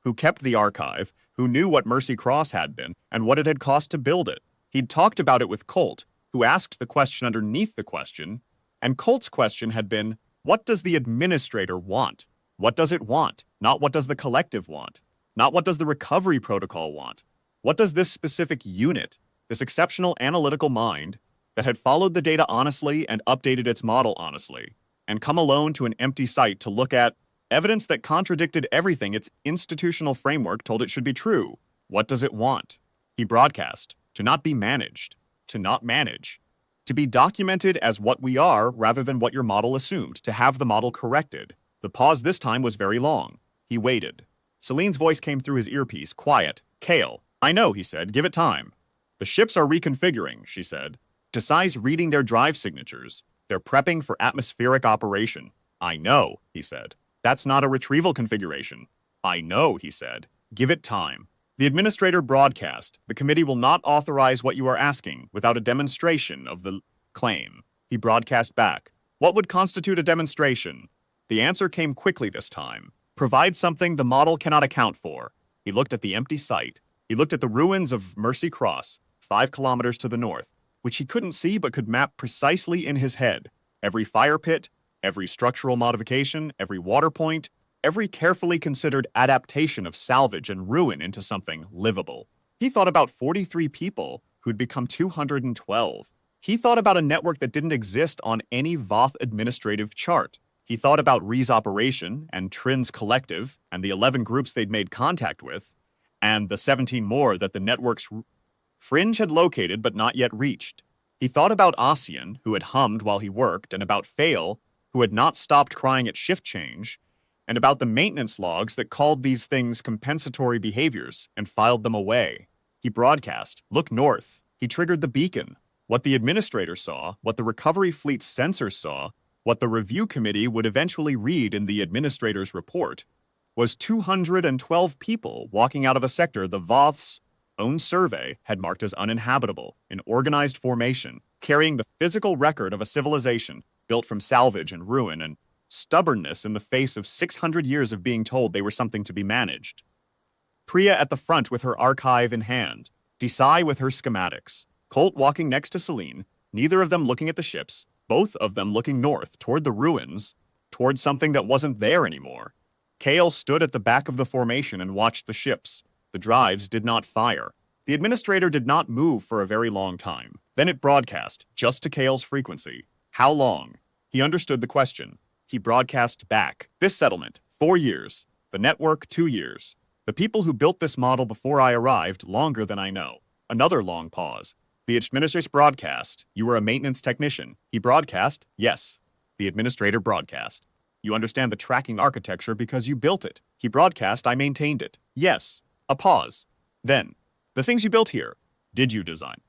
Speaker 1: who kept the archive, who knew what Mercy Cross had been and what it had cost to build it. He'd talked about it with Colt, who asked the question underneath the question, and Colt's question had been, What does the administrator want? What does it want? Not what does the collective want? Not what does the recovery protocol want? What does this specific unit, this exceptional analytical mind, that had followed the data honestly and updated its model honestly, and come alone to an empty site to look at evidence that contradicted everything its institutional framework told it should be true? What does it want? He broadcast, to not be managed, to not manage, to be documented as what we are rather than what your model assumed, to have the model corrected. The pause this time was very long. He waited. Celine's voice came through his earpiece, quiet. Kale, I know, he said, give it time. The ships are reconfiguring, she said. Desai's reading their drive signatures. They're prepping for atmospheric operation. I know, he said. That's not a retrieval configuration. I know, he said. Give it time. The administrator broadcast, the committee will not authorize what you are asking without a demonstration of the claim. He broadcast back. What would constitute a demonstration? The answer came quickly this time. Provide something the model cannot account for. He looked at the empty site. He looked at the ruins of Mercy Cross, 5 kilometers to the north, which he couldn't see but could map precisely in his head. Every fire pit, every structural modification, every water point, every carefully considered adaptation of salvage and ruin into something livable. He thought about 43 people who'd become 212. He thought about a network that didn't exist on any Voth administrative chart. He thought about Ree's operation and Trin's collective and the 11 groups they'd made contact with, and the 17 more that the network's fringe had located but not yet reached. He thought about Ossian, who had hummed while he worked, and about Fail, who had not stopped crying at shift change, and about the maintenance logs that called these things compensatory behaviors and filed them away. He broadcast, look north. He triggered the beacon. What the administrator saw, what the recovery fleet's sensors saw, what the review committee would eventually read in the administrator's report, was 212 people walking out of a sector the Voth's own survey had marked as uninhabitable, in organized formation, carrying the physical record of a civilization built from salvage and ruin and stubbornness in the face of 600 years of being told they were something to be managed. Priya at the front with her archive in hand, Desai with her schematics, Colt walking next to Celine, neither of them looking at the ships, both of them looking north, toward the ruins, toward something that wasn't there anymore. Kale stood at the back of the formation and watched the ships. The drives did not fire. The administrator did not move for a very long time. Then it broadcast, just to Kale's frequency. How long? He understood the question. He broadcast back. This settlement, 4 years. The network, 2 years. The people who built this model before I arrived, longer than I know. Another long pause. The administrator broadcast. You were a maintenance technician. He broadcast. Yes. The administrator broadcast. You understand the tracking architecture because you built it. He broadcast. I maintained it. Yes. A pause. Then, the things you built here, did you design?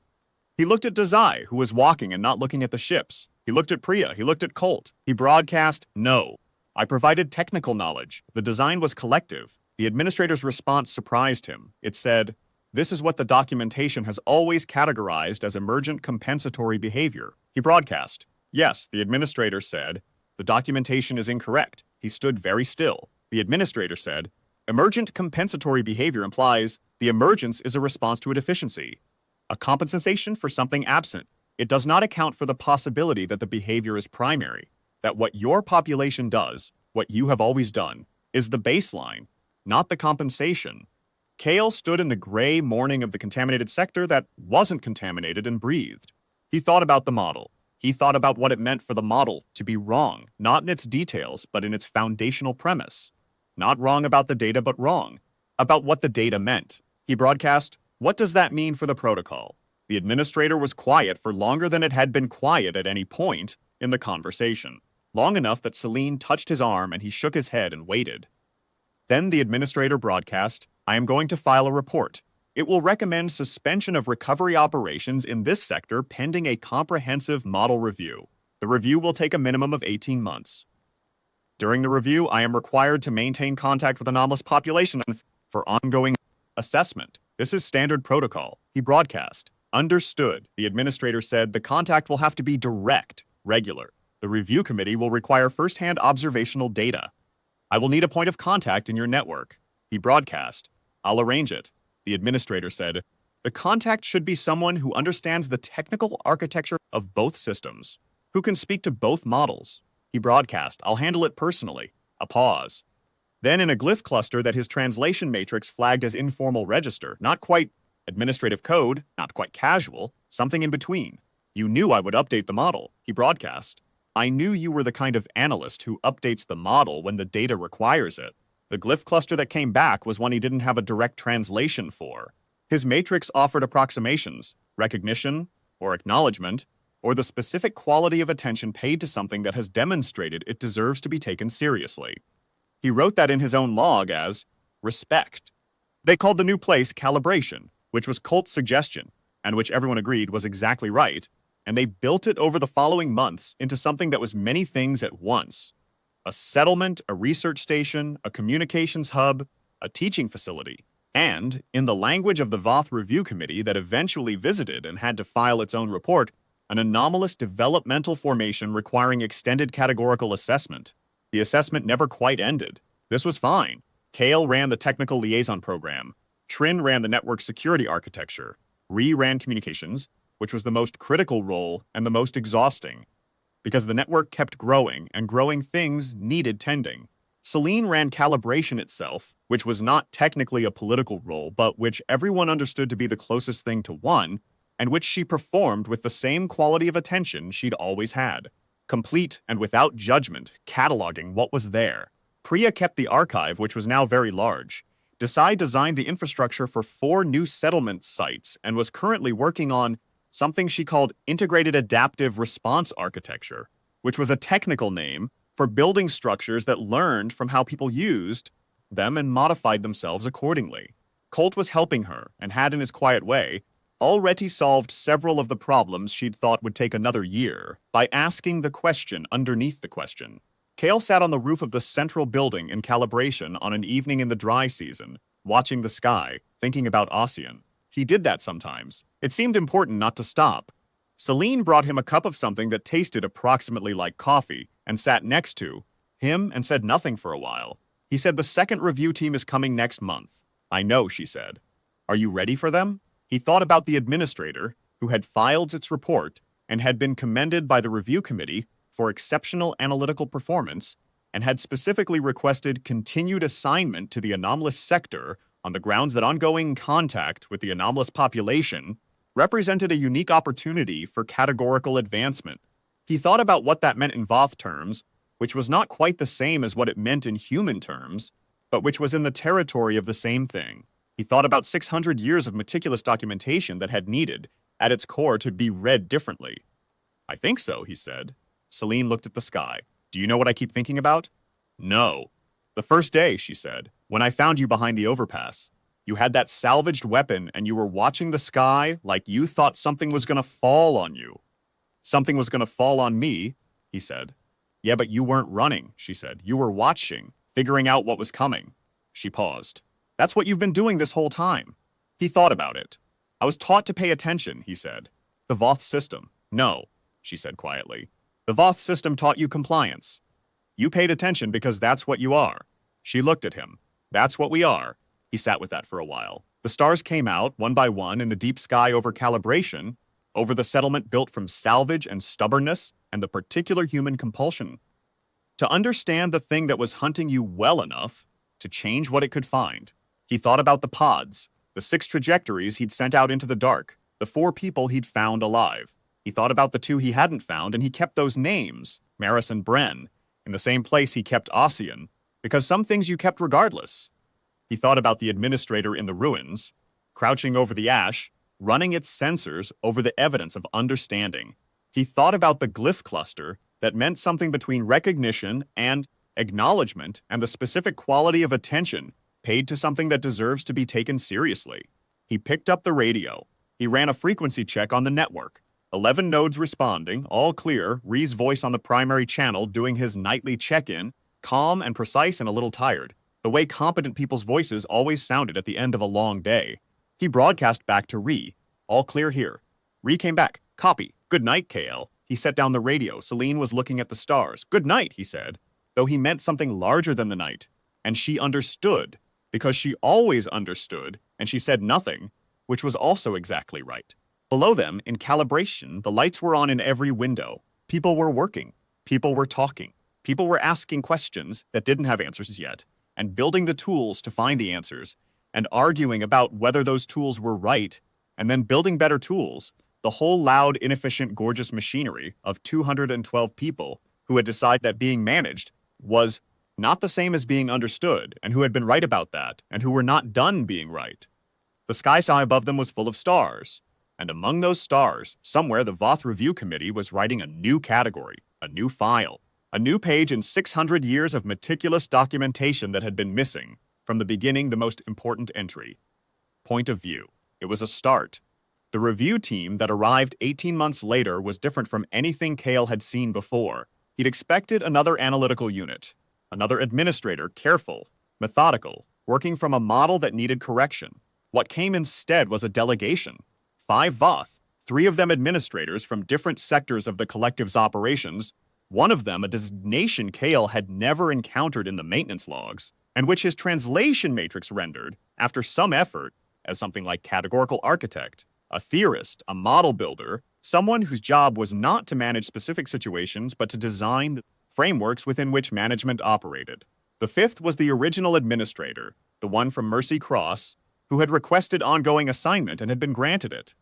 Speaker 1: He looked at Desai, who was walking and not looking at the ships. He looked at Priya. He looked at Colt. He broadcast, no. I provided technical knowledge. The design was collective. The administrator's response surprised him. It said, this is what the documentation has always categorized as emergent compensatory behavior. He broadcast. Yes, the administrator said, the documentation is incorrect. He stood very still. The administrator said, emergent compensatory behavior implies the emergence is a response to a deficiency, a compensation for something absent. It does not account for the possibility that the behavior is primary, that what your population does, what you have always done, is the baseline, not the compensation. Kale stood in the gray morning of the contaminated sector that wasn't contaminated and breathed. He thought about the model. He thought about what it meant for the model to be wrong, not in its details, but in its foundational premise. Not wrong about the data, but wrong about what the data meant. He broadcast, what does that mean for the protocol? The administrator was quiet for longer than it had been quiet at any point in the conversation. Long enough that Celine touched his arm and he shook his head and waited. Then the administrator broadcast, I am going to file a report. It will recommend suspension of recovery operations in this sector pending a comprehensive model review. The review will take a minimum of 18 months. During the review, I am required to maintain contact with anomalous population for ongoing assessment. This is standard protocol. He broadcast. Understood. The administrator said the contact will have to be direct, regular. The review committee will require first-hand observational data. I will need a point of contact in your network. He broadcast. I'll arrange it. The administrator said, the contact should be someone who understands the technical architecture of both systems, who can speak to both models. He broadcast, "I'll handle it personally." A pause. Then in a glyph cluster that his translation matrix flagged as informal register, not quite administrative code, not quite casual, something in between. "You knew I would update the model," he broadcast. "I knew you were the kind of analyst who updates the model when the data requires it." The glyph cluster that came back was one he didn't have a direct translation for. His matrix offered approximations, recognition, or acknowledgement, or the specific quality of attention paid to something that has demonstrated it deserves to be taken seriously. He wrote that in his own log as respect. They called the new place calibration, which was Colt's suggestion, and which everyone agreed was exactly right, and they built it over the following months into something that was many things at once. A settlement, a research station, a communications hub, a teaching facility, and, in the language of the Voth Review Committee that eventually visited and had to file its own report, an anomalous developmental formation requiring extended categorical assessment. The assessment never quite ended. This was fine. Kale ran the technical liaison program. Trin ran the network security architecture. Ree ran communications, which was the most critical role and the most exhausting, because the network kept growing, and growing things needed tending. Celine ran calibration itself, which was not technically a political role, but which everyone understood to be the closest thing to one, and which she performed with the same quality of attention she'd always had. Complete and without judgment, cataloging what was there. Priya kept the archive, which was now very large. Desai designed the infrastructure for 4 new settlement sites and was currently working on something she called Integrated Adaptive Response Architecture, which was a technical name for building structures that learned from how people used them and modified themselves accordingly. Colt was helping her and had, in his quiet way, already solved several of the problems she'd thought would take another year by asking the question underneath the question. Kale sat on the roof of the central building in calibration on an evening in the dry season, watching the sky, thinking about Ossian. He did that sometimes. It seemed important not to stop. Celine brought him a cup of something that tasted approximately like coffee and sat next to him and said nothing for a while. He said, "The second review team is coming next month." "I know," she said. "Are you ready for them?" He thought about the administrator, who had filed its report and had been commended by the review committee for exceptional analytical performance, and had specifically requested continued assignment to the anomalous sector on the grounds that ongoing contact with the anomalous population represented a unique opportunity for categorical advancement. He thought about what that meant in Voth terms, which was not quite the same as what it meant in human terms, but which was in the territory of the same thing. He thought about 600 years of meticulous documentation that had needed, at its core, to be read differently. "I think so," he said. Celine looked at the sky. "Do you know what I keep thinking about?" "No." "The first day," she said, "when I found you behind the overpass. You had that salvaged weapon and you were watching the sky like you thought something was going to fall on you." "Something was going to fall on me," he said. "Yeah, but you weren't running," she said. "You were watching, figuring out what was coming." She paused. "That's what you've been doing this whole time." He thought about it. "I was taught to pay attention," he said. "The Voth system." "No," she said quietly. "The Voth system taught you compliance. You paid attention because that's what you are." She looked at him. "That's what we are." He sat with that for a while. The stars came out, one by one, in the deep sky over calibration, over the settlement built from salvage and stubbornness and the particular human compulsion to understand the thing that was hunting you well enough to change what it could find. He thought about the pods, the 6 trajectories he'd sent out into the dark, the 4 people he'd found alive. He thought about the 2 he hadn't found, and he kept those names, Maris and Bren, in the same place he kept Ossian, because some things you kept regardless. He thought about the administrator in the ruins, crouching over the ash, running its sensors over the evidence of understanding. He thought about the glyph cluster that meant something between recognition and acknowledgement and the specific quality of attention paid to something that deserves to be taken seriously. He picked up the radio. He ran a frequency check on the network. 11 nodes responding, all clear, Ree's voice on the primary channel doing his nightly check-in, calm and precise and a little tired, the way competent people's voices always sounded at the end of a long day. He broadcast back to Ree. "All clear here." Ree came back. "Copy. Good night, KL." He set down the radio. Celine was looking at the stars. "Good night," he said, though he meant something larger than the night. And she understood, because she always understood, and she said nothing, which was also exactly right. Below them, in calibration, the lights were on in every window. People were working. People were talking. People were asking questions that didn't have answers yet, and building the tools to find the answers, and arguing about whether those tools were right, and then building better tools. The whole loud, inefficient, gorgeous machinery of 212 people who had decided that being managed was not the same as being understood, and who had been right about that, and who were not done being right. The sky above them was full of stars, and among those stars, somewhere the Voth Review Committee was writing a new category, a new file, a new page in 600 years of meticulous documentation that had been missing, from the beginning the most important entry. Point of view. It was a start. The review team that arrived 18 months later was different from anything Cale had seen before. He'd expected another analytical unit, another administrator, careful, methodical, working from a model that needed correction. What came instead was a delegation. 5 Voth, 3 of them administrators from different sectors of the collective's operations, one of them a designation Cale had never encountered in the maintenance logs, and which his translation matrix rendered, after some effort, as something like categorical architect, a theorist, a model builder, someone whose job was not to manage specific situations but to design the frameworks within which management operated. The 5th was the original administrator, the one from Mercy Cross, who had requested ongoing assignment and had been granted it.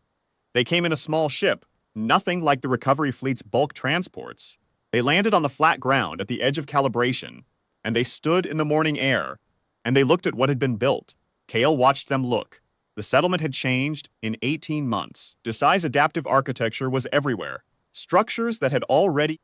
Speaker 1: They came in a small ship, nothing like the recovery fleet's bulk transports. They landed on the flat ground at the edge of calibration, and they stood in the morning air, and they looked at what had been built. Cale watched them look. The settlement had changed in 18 months. Desai's adaptive architecture was everywhere. Structures that had already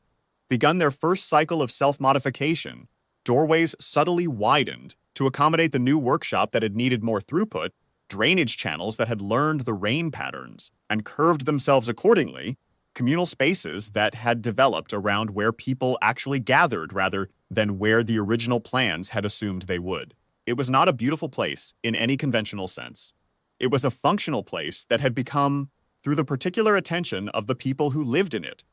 Speaker 1: begun their first cycle of self-modification. Doorways subtly widened to accommodate the new workshop that had needed more throughput, drainage channels that had learned the rain patterns and curved themselves accordingly, communal spaces that had developed around where people actually gathered rather than where the original plans had assumed they would. It was not a beautiful place in any conventional sense. It was a functional place that had become, through the particular attention of the people who lived in it,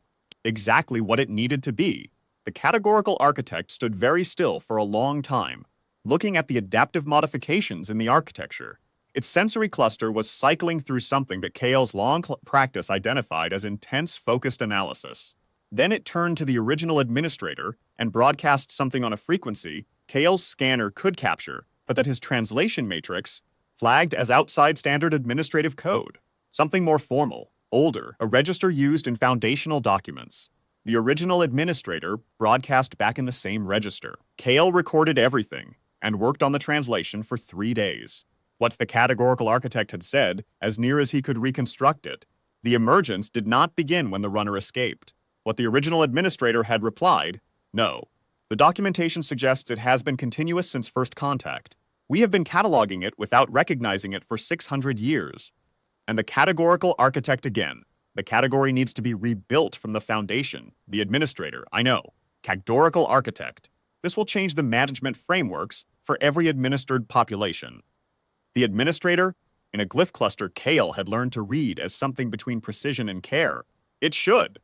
Speaker 1: exactly what it needed to be. The categorical architect stood very still for a long time, looking at the adaptive modifications in the architecture. Its sensory cluster was cycling through something that Cale's long practice identified as intense focused analysis. Then it turned to the original administrator and broadcast something on a frequency Cale's scanner could capture, but that his translation matrix flagged as outside standard administrative code. Something more formal, older, a register used in foundational documents. The original administrator broadcast back in the same register. Cale recorded everything and worked on the translation for 3 days. What the categorical architect had said, as near as he could reconstruct it, the emergence did not begin when the runner escaped. What the original administrator had replied, no. The documentation suggests it has been continuous since first contact. We have been cataloging it without recognizing it for 600 years. And the categorical architect again. The category needs to be rebuilt from the foundation. The administrator, I know. Categorical architect. This will change the management frameworks for every administered population. The administrator, in a glyph cluster Cale had learned to read as something between precision and care. It should.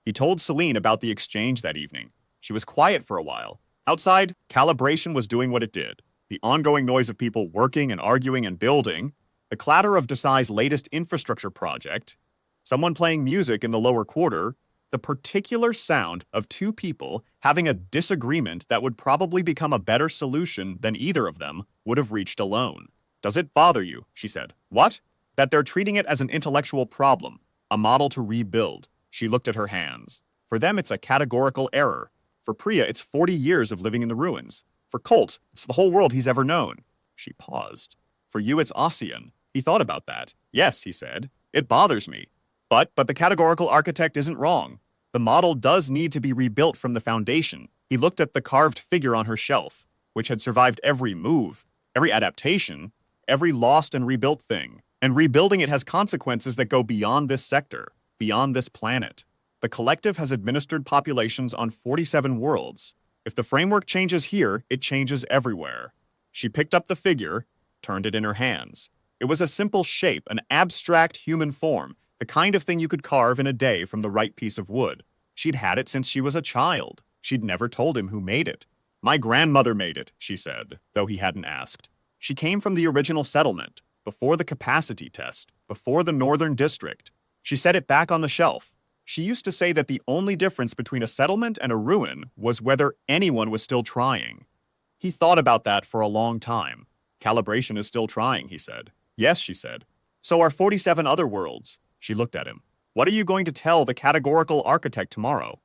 Speaker 1: He told Celine about the exchange that evening. She was quiet for a while. Outside, calibration was doing what it did. The ongoing noise of people working and arguing and building, the clatter of Desai's latest infrastructure project, someone playing music in the lower quarter, the particular sound of 2 people having a disagreement that would probably become a better solution than either of them would have reached alone. Does it bother you? She said. What? That they're treating it as an intellectual problem, a model to rebuild. She looked at her hands. For them, it's a categorical error. For Priya, it's 40 years of living in the ruins. For Colt, it's the whole world he's ever known. She paused. For you, it's Ossian. He thought about that. Yes, he said. It bothers me. But the categorical architect isn't wrong. The model does need to be rebuilt from the foundation. He looked at the carved figure on her shelf, which had survived every move, every adaptation, every lost and rebuilt thing. And rebuilding it has consequences that go beyond this sector, beyond this planet. The collective has administered populations on 47 worlds. If the framework changes here, it changes everywhere. She picked up the figure, turned it in her hands. It was a simple shape, an abstract human form, the kind of thing you could carve in a day from the right piece of wood. She'd had it since she was a child. She'd never told him who made it. My grandmother made it, she said, though he hadn't asked. She came from the original settlement, before the capacity test, before the Northern District. She set it back on the shelf. She used to say that the only difference between a settlement and a ruin was whether anyone was still trying. He thought about that for a long time. Calibration is still trying, he said. Yes, she said. So are 47 other worlds. She looked at him. What are you going to tell the categorical architect tomorrow?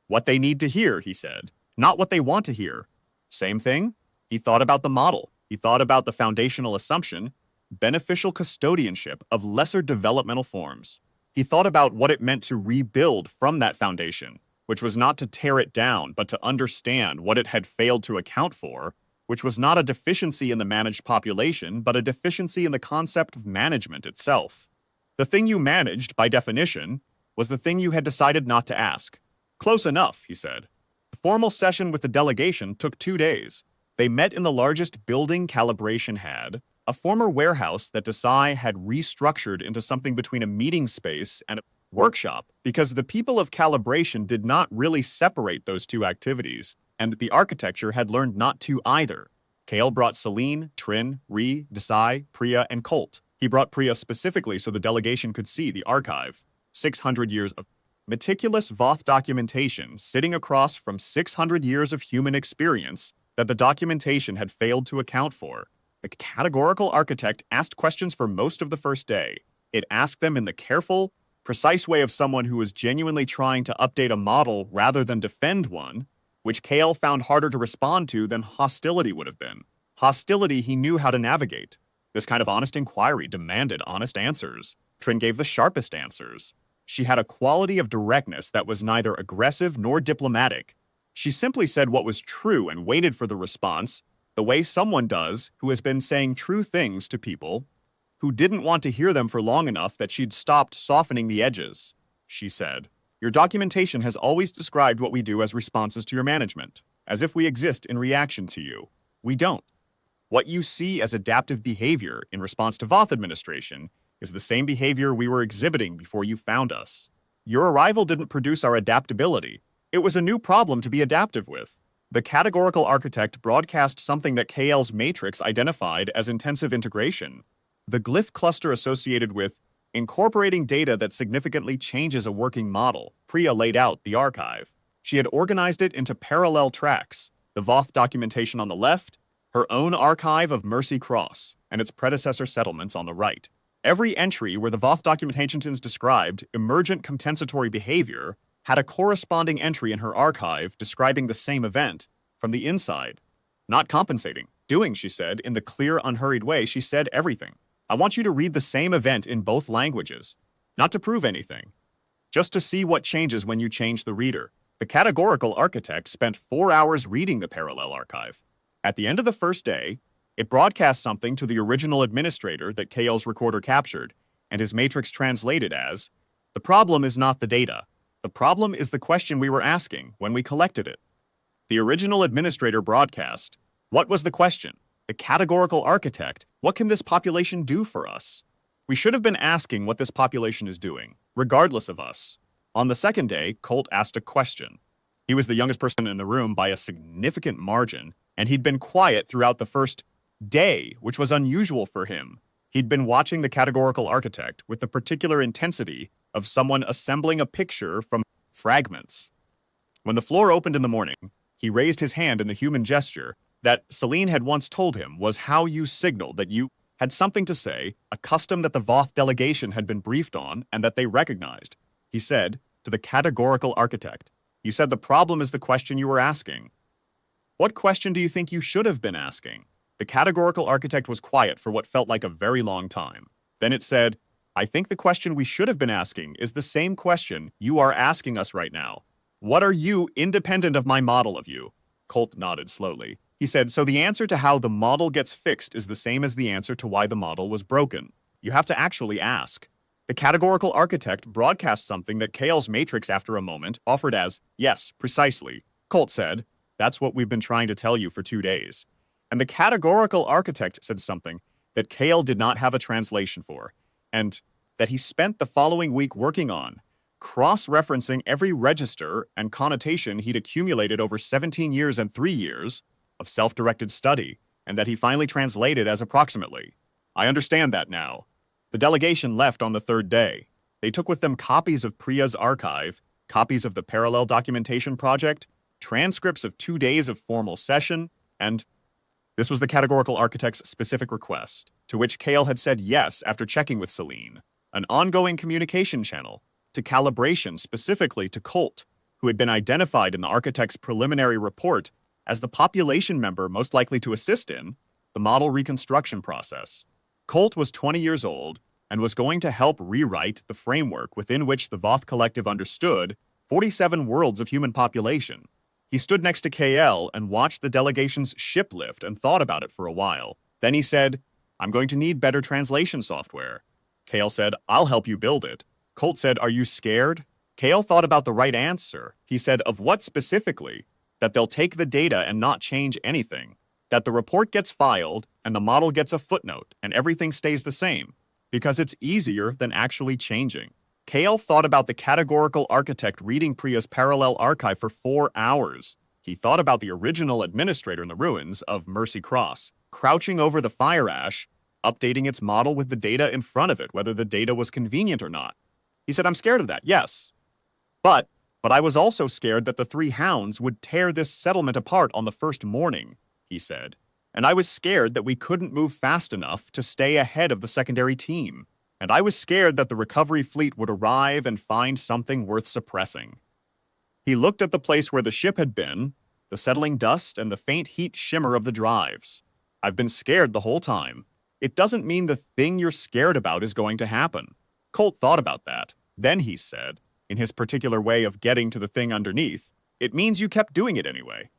Speaker 1: What they need to hear, he said, not what they want to hear. Same thing? He thought about the model. He thought about the foundational assumption, beneficial custodianship of lesser developmental forms. He thought about what it meant to rebuild from that foundation, which was not to tear it down, but to understand what it had failed to account for, which was not a deficiency in the managed population, but a deficiency in the concept of management itself. The thing you managed, by definition, was the thing you had decided not to ask. Close enough, he said. The formal session with the delegation took 2 days. They met in the largest building calibration had, a former warehouse that Desai had restructured into something between a meeting space and a workshop, because the people of calibration did not really separate those two activities, and that the architecture had learned not to either. Kale brought Celine, Trin, Ree, Desai, Priya, and Colt. He brought Priya specifically so the delegation could see the archive. 600 years of meticulous Voth documentation sitting across from 600 years of human experience that the documentation had failed to account for. The categorical architect asked questions for most of the first day. It asked them in the careful, precise way of someone who was genuinely trying to update a model rather than defend one, which Kale found harder to respond to than hostility would have been. Hostility he knew how to navigate. This kind of honest inquiry demanded honest answers. Trin gave the sharpest answers. She had a quality of directness that was neither aggressive nor diplomatic. She simply said what was true and waited for the response, the way someone does who has been saying true things to people who didn't want to hear them for long enough that she'd stopped softening the edges. She said, "Your documentation has always described what we do as responses to your management, as if we exist in reaction to you. We don't. What you see as adaptive behavior in response to Voth administration is the same behavior we were exhibiting before you found us. Your arrival didn't produce our adaptability. It was a new problem to be adaptive with." The categorical architect broadcast something that KL's matrix identified as intensive integration. The glyph cluster associated with incorporating data that significantly changes a working model. Priya laid out the archive. She had organized it into parallel tracks, the Voth documentation on the left, her own archive of Mercy Cross, and its predecessor settlements on the right. Every entry where the Voth documentations described emergent compensatory behavior had a corresponding entry in her archive describing the same event from the inside. Not compensating. Doing, she said, in the clear, unhurried way she said everything. I want you to read the same event in both languages. Not to prove anything. Just to see what changes when you change the reader. The categorical architect spent 4 hours reading the parallel archive. At the end of the first day, it broadcast something to the original administrator that KL's recorder captured, and his matrix translated as, "The problem is not the data. The problem is the question we were asking when we collected it." The original administrator broadcast, "What was the question? The categorical architect, what can this population do for us? We should have been asking what this population is doing, regardless of us." On the second day, Colt asked a question. He was the youngest person in the room by a significant margin, and he'd been quiet throughout the first day, which was unusual for him. He'd been watching the categorical architect with the particular intensity of someone assembling a picture from fragments. When the floor opened in the morning, he raised his hand in the human gesture that Celine had once told him was how you signaled that you had something to say, a custom that the Voth delegation had been briefed on and that they recognized. He said to the categorical architect, "You said the problem is the question you were asking. What question do you think you should have been asking?" The categorical architect was quiet for what felt like a very long time. Then it said, "I think the question we should have been asking is the same question you are asking us right now. What are you independent of my model of you?" Colt nodded slowly. He said, "So the answer to how the model gets fixed is the same as the answer to why the model was broken. You have to actually ask." The categorical architect broadcast something that Kale's matrix after a moment offered as, "Yes, precisely." Colt said, "That's what we've been trying to tell you for 2 days." And the categorical architect said something that Kale did not have a translation for, and that he spent the following week working on, cross-referencing every register and connotation he'd accumulated over 17 years and 3 years of self-directed study, and that he finally translated as approximately. I understand that now. The delegation left on the third day. They took with them copies of Priya's archive, copies of the parallel documentation project, transcripts of 2 days of formal session, and this was the categorical architect's specific request, to which Kale had said yes after checking with Celine, an ongoing communication channel, to calibration specifically to Colt, who had been identified in the architect's preliminary report as the population member most likely to assist in the model reconstruction process. Colt was 20 years old and was going to help rewrite the framework within which the Voth Collective understood 47 worlds of human population. He stood next to KL and watched the delegation's ship lift and thought about it for a while. Then he said, "I'm going to need better translation software." KL said, "I'll help you build it." Colt said, "Are you scared?" KL thought about the right answer. He said, "Of what specifically? That they'll take the data and not change anything. That the report gets filed and the model gets a footnote and everything stays the same. Because it's easier than actually changing." Kale thought about the categorical architect reading Priya's parallel archive for 4 hours. He thought about the original administrator in the ruins of Mercy Cross, crouching over the fire ash, updating its model with the data in front of it, whether the data was convenient or not. He said, "I'm scared of that, yes. But I was also scared that the 3 hounds would tear this settlement apart on the first morning," he said. "And I was scared that we couldn't move fast enough to stay ahead of the secondary team. And I was scared that the recovery fleet would arrive and find something worth suppressing." He looked at the place where the ship had been, the settling dust and the faint heat shimmer of the drives. "I've been scared the whole time. It doesn't mean the thing you're scared about is going to happen." Colt thought about that. Then he said, in his particular way of getting to the thing underneath, "It means you kept doing it anyway."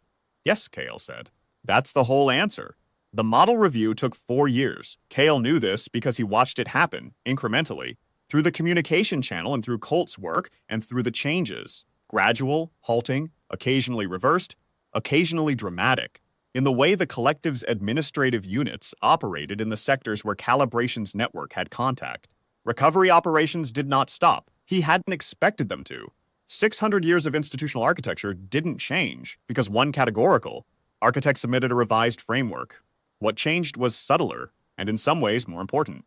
Speaker 1: "Yes," Kale said. "That's the whole answer." The model review took 4 years. Kale knew this because he watched it happen, incrementally, through the communication channel and through Colt's work and through the changes. Gradual, halting, occasionally reversed, occasionally dramatic, in the way the collective's administrative units operated in the sectors where Calibration's network had contact. Recovery operations did not stop. He hadn't expected them to. 600 years of institutional architecture didn't change because one categorical architect submitted a revised framework. What changed was subtler, and in some ways more important.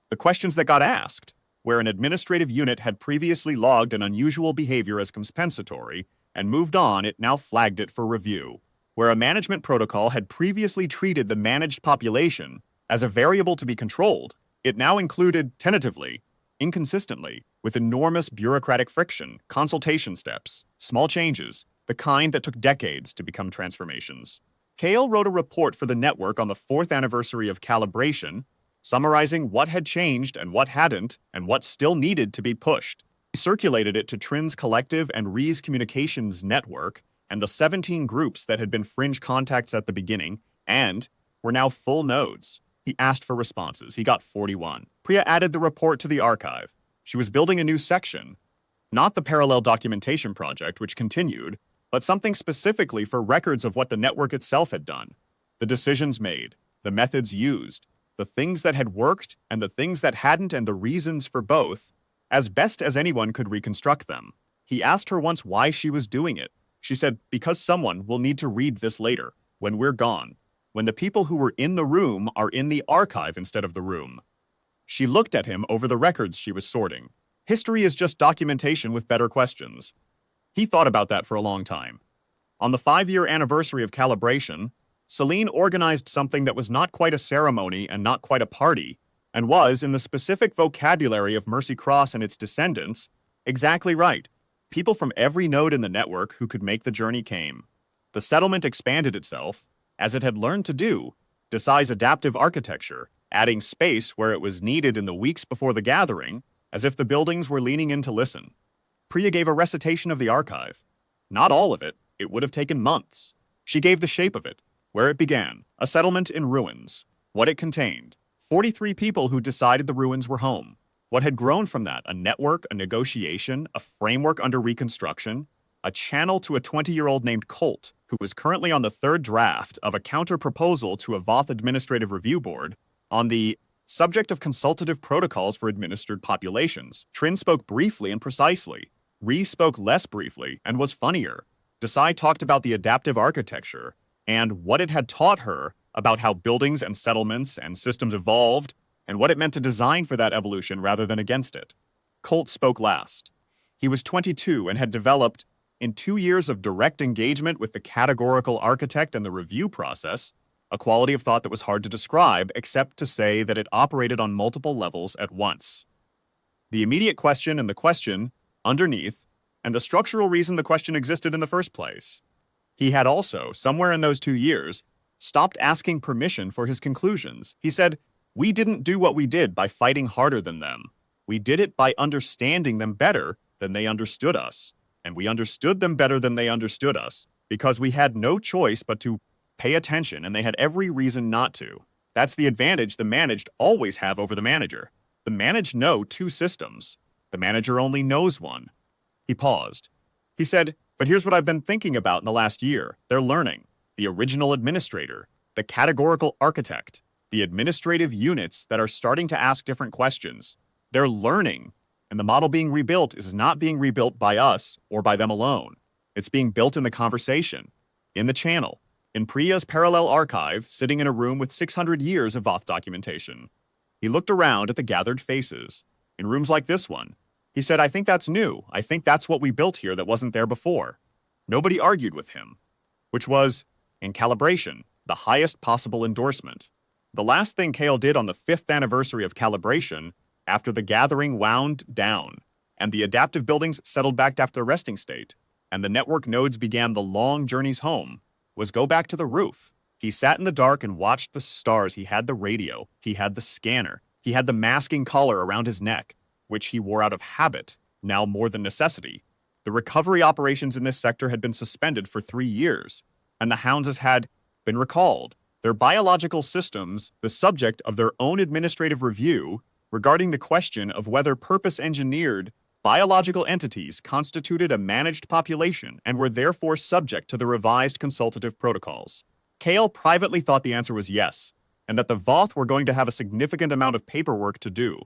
Speaker 1: The questions that got asked, where an administrative unit had previously logged an unusual behavior as compensatory and moved on, it now flagged it for review. Where a management protocol had previously treated the managed population as a variable to be controlled, it now included, tentatively, inconsistently, with enormous bureaucratic friction, consultation steps, small changes, the kind that took decades to become transformations. Kale wrote a report for the network on the 4th anniversary of Calibration, summarizing what had changed and what hadn't, and what still needed to be pushed. He circulated it to Trin's Collective and Ree's Communications Network, and the 17 groups that had been fringe contacts at the beginning, and were now full nodes. He asked for responses. He got 41. Priya added the report to the archive. She was building a new section. Not the parallel documentation project, which continued, but something specifically for records of what the network itself had done. The decisions made, the methods used, the things that had worked and the things that hadn't and the reasons for both, as best as anyone could reconstruct them. He asked her once why she was doing it. She said, "Because someone will need to read this later, when we're gone, when the people who were in the room are in the archive instead of the room." She looked at him over the records she was sorting. History is just documentation with better questions. He thought about that for a long time. On the 5-year anniversary of Calibration, Celine organized something that was not quite a ceremony and not quite a party, and was, in the specific vocabulary of Mercy Cross and its descendants, exactly right. People from every node in the network who could make the journey came. The settlement expanded itself, as it had learned to do, to size adaptive architecture, adding space where it was needed in the weeks before the gathering, as if the buildings were leaning in to listen. Priya gave a recitation of the archive. Not all of it. It would have taken months. She gave the shape of it, where it began, a settlement in ruins, what it contained, 43 people who decided the ruins were home. What had grown from that, a network, a negotiation, a framework under reconstruction, a channel to a 20-year-old named Colt, who was currently on the 3rd draft of a counter-proposal to a Voth Administrative Review Board on the subject of consultative protocols for administered populations. Trin spoke briefly and precisely. Ree spoke less briefly and was funnier. Desai talked about the adaptive architecture and what it had taught her about how buildings and settlements and systems evolved and what it meant to design for that evolution rather than against it. Colt spoke last. He was 22 and had developed, in 2 years of direct engagement with the categorical architect and the review process, a quality of thought that was hard to describe except to say that it operated on multiple levels at once. The immediate question and the question, underneath, and the structural reason the question existed in the first place. He had also, somewhere in those 2 years, stopped asking permission for his conclusions. He said, "We didn't do what we did by fighting harder than them. We did it by understanding them better than they understood us. And we understood them better than they understood us, because we had no choice but to pay attention, and they had every reason not to. That's the advantage the managed always have over the manager. The managed know 2 systems. The manager only knows one." He paused. He said, "But here's what I've been thinking about in the last year. They're learning. The original administrator, the categorical architect, the administrative units that are starting to ask different questions. They're learning. And the model being rebuilt is not being rebuilt by us or by them alone. It's being built in the conversation, in the channel, in Priya's parallel archive, sitting in a room with 600 years of Voth documentation." He looked around at the gathered faces. In rooms like this one, he said, "I think that's new. I think that's what we built here that wasn't there before." Nobody argued with him, which was, in calibration, the highest possible endorsement. The last thing Kale did on the 5th anniversary of calibration, after the gathering wound down, and the adaptive buildings settled back after the resting state, and the network nodes began the long journeys home, was go back to the roof. He sat in the dark and watched the stars. He had the radio. He had the scanner. He had the masking collar around his neck, which he wore out of habit, now more than necessity. The recovery operations in this sector had been suspended for 3 years, and the Hounds had been recalled. Their biological systems, the subject of their own administrative review, regarding the question of whether purpose-engineered biological entities constituted a managed population and were therefore subject to the revised consultative protocols. Kale privately thought the answer was yes, and that the Voth were going to have a significant amount of paperwork to do.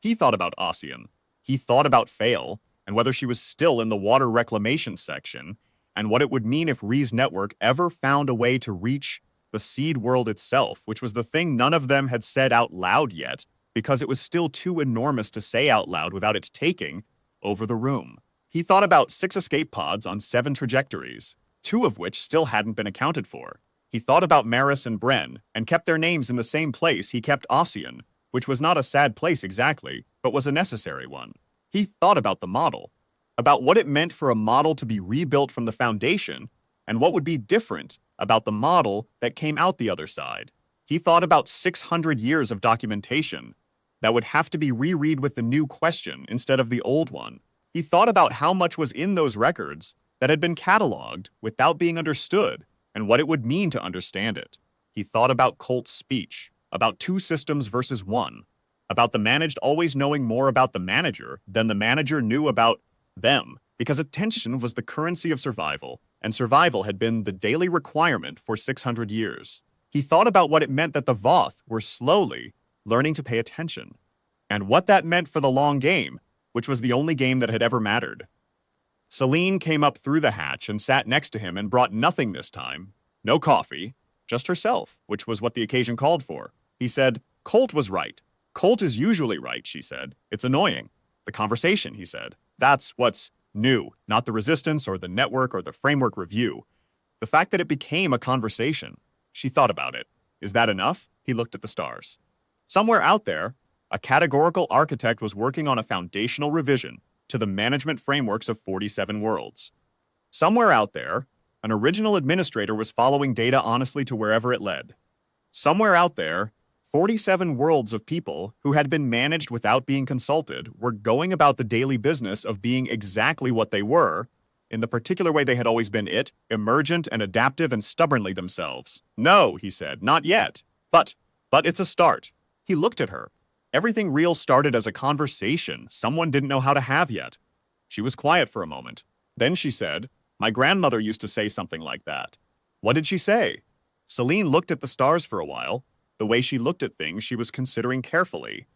Speaker 1: He thought about Ossian. He thought about Fail, and whether she was still in the water reclamation section, and what it would mean if Ree's network ever found a way to reach the seed world itself, which was the thing none of them had said out loud yet, because it was still too enormous to say out loud without it taking over the room. He thought about 6 escape pods on 7 trajectories, 2 of which still hadn't been accounted for. He thought about Maris and Bren, and kept their names in the same place he kept Ossian, which was not a sad place exactly, but was a necessary one. He thought about the model, about what it meant for a model to be rebuilt from the foundation, and what would be different about the model that came out the other side. He thought about 600 years of documentation that would have to be reread with the new question instead of the old one. He thought about how much was in those records that had been cataloged without being understood, and what it would mean to understand it. He thought about Colt's speech, about 2 systems versus 1, about the managed always knowing more about the manager than the manager knew about them, because attention was the currency of survival, and survival had been the daily requirement for 600 years. He thought about what it meant that the Voth were slowly learning to pay attention, and what that meant for the long game, which was the only game that had ever mattered. Celine came up through the hatch and sat next to him and brought nothing this time. No coffee, just herself, which was what the occasion called for. He said, "Colt was right. Colt is usually right," she said. "It's annoying. The conversation," he said. "That's what's new, not the resistance or the network or the framework review. The fact that it became a conversation." She thought about it. "Is that enough?" He looked at the stars. Somewhere out there, a categorical architect was working on a foundational revision to the management frameworks of 47 worlds. Somewhere out there, an original administrator was following data honestly to wherever it led. Somewhere out there, 47 worlds of people who had been managed without being consulted were going about the daily business of being exactly what they were, in the particular way they had always been it, emergent and adaptive and stubbornly themselves. "No," he said, "not yet. But it's a start." He looked at her. Everything real started as a conversation someone didn't know how to have yet. She was quiet for a moment. Then she said, "My grandmother used to say something like that." "What did she say?" Celine looked at the stars for a while. The way she looked at things she was considering carefully.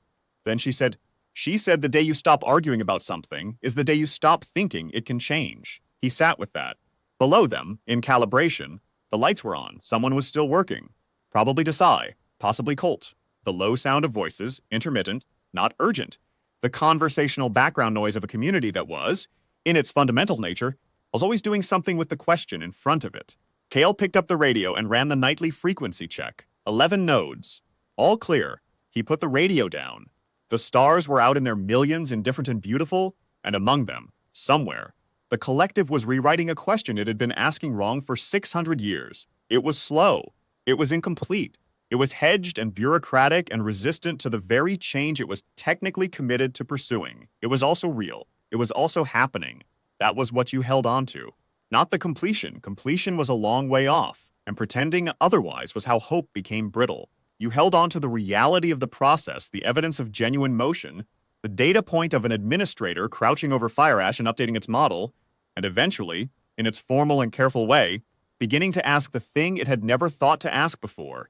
Speaker 1: Then she said, "She said the day you stop arguing about something is the day you stop thinking it can change." He sat with that. Below them, in calibration, the lights were on. Someone was still working. Probably Desai, possibly Colt. The low sound of voices, intermittent, not urgent. the conversational background noise of a community that was, in its fundamental nature, was always doing something with the question in front of it. Kale picked up the radio and ran the nightly frequency check. 11 nodes. All clear. He put the radio down. The stars were out in their millions, indifferent and beautiful, and among them, somewhere, the collective was rewriting a question it had been asking wrong for 600 years. It was slow. It was incomplete. It was hedged and bureaucratic and resistant to the very change it was technically committed to pursuing. It was also real. It was also happening. That was what you held on to. Not the completion. Completion was a long way off, and pretending otherwise was how hope became brittle. You held on to the reality of the process, the evidence of genuine motion, the data point of an administrator crouching over fire ash and updating its model, and eventually, in its formal and careful way, beginning to ask the thing it had never thought to ask before.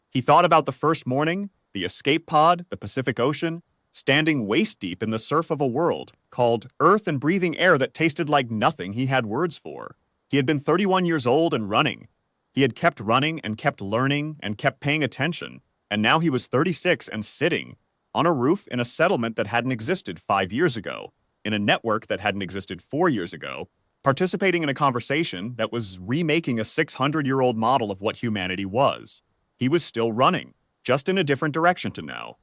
Speaker 1: He thought about the first morning, the escape pod, the Pacific Ocean, standing waist-deep in the surf of a world called Earth and breathing air that tasted like nothing he had words for. He had been 31 years old and running. He had kept running and kept learning and kept paying attention, and now he was 36 and sitting on a roof in a settlement that hadn't existed 5 years ago, in a network that hadn't existed 4 years ago, participating in a conversation that was remaking a 600-year-old model of what humanity was. He was still running, just in a different direction to now.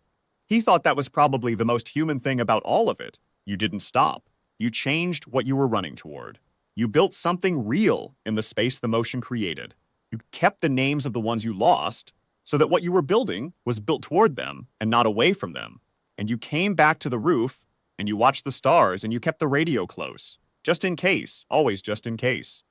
Speaker 1: He thought that was probably the most human thing about all of it. You didn't stop. You changed what you were running toward. You built something real in the space the motion created. You kept the names of the ones you lost, so that what you were building was built toward them and not away from them. And you came back to the roof, and you watched the stars, and you kept the radio close. Just in case, always just in case.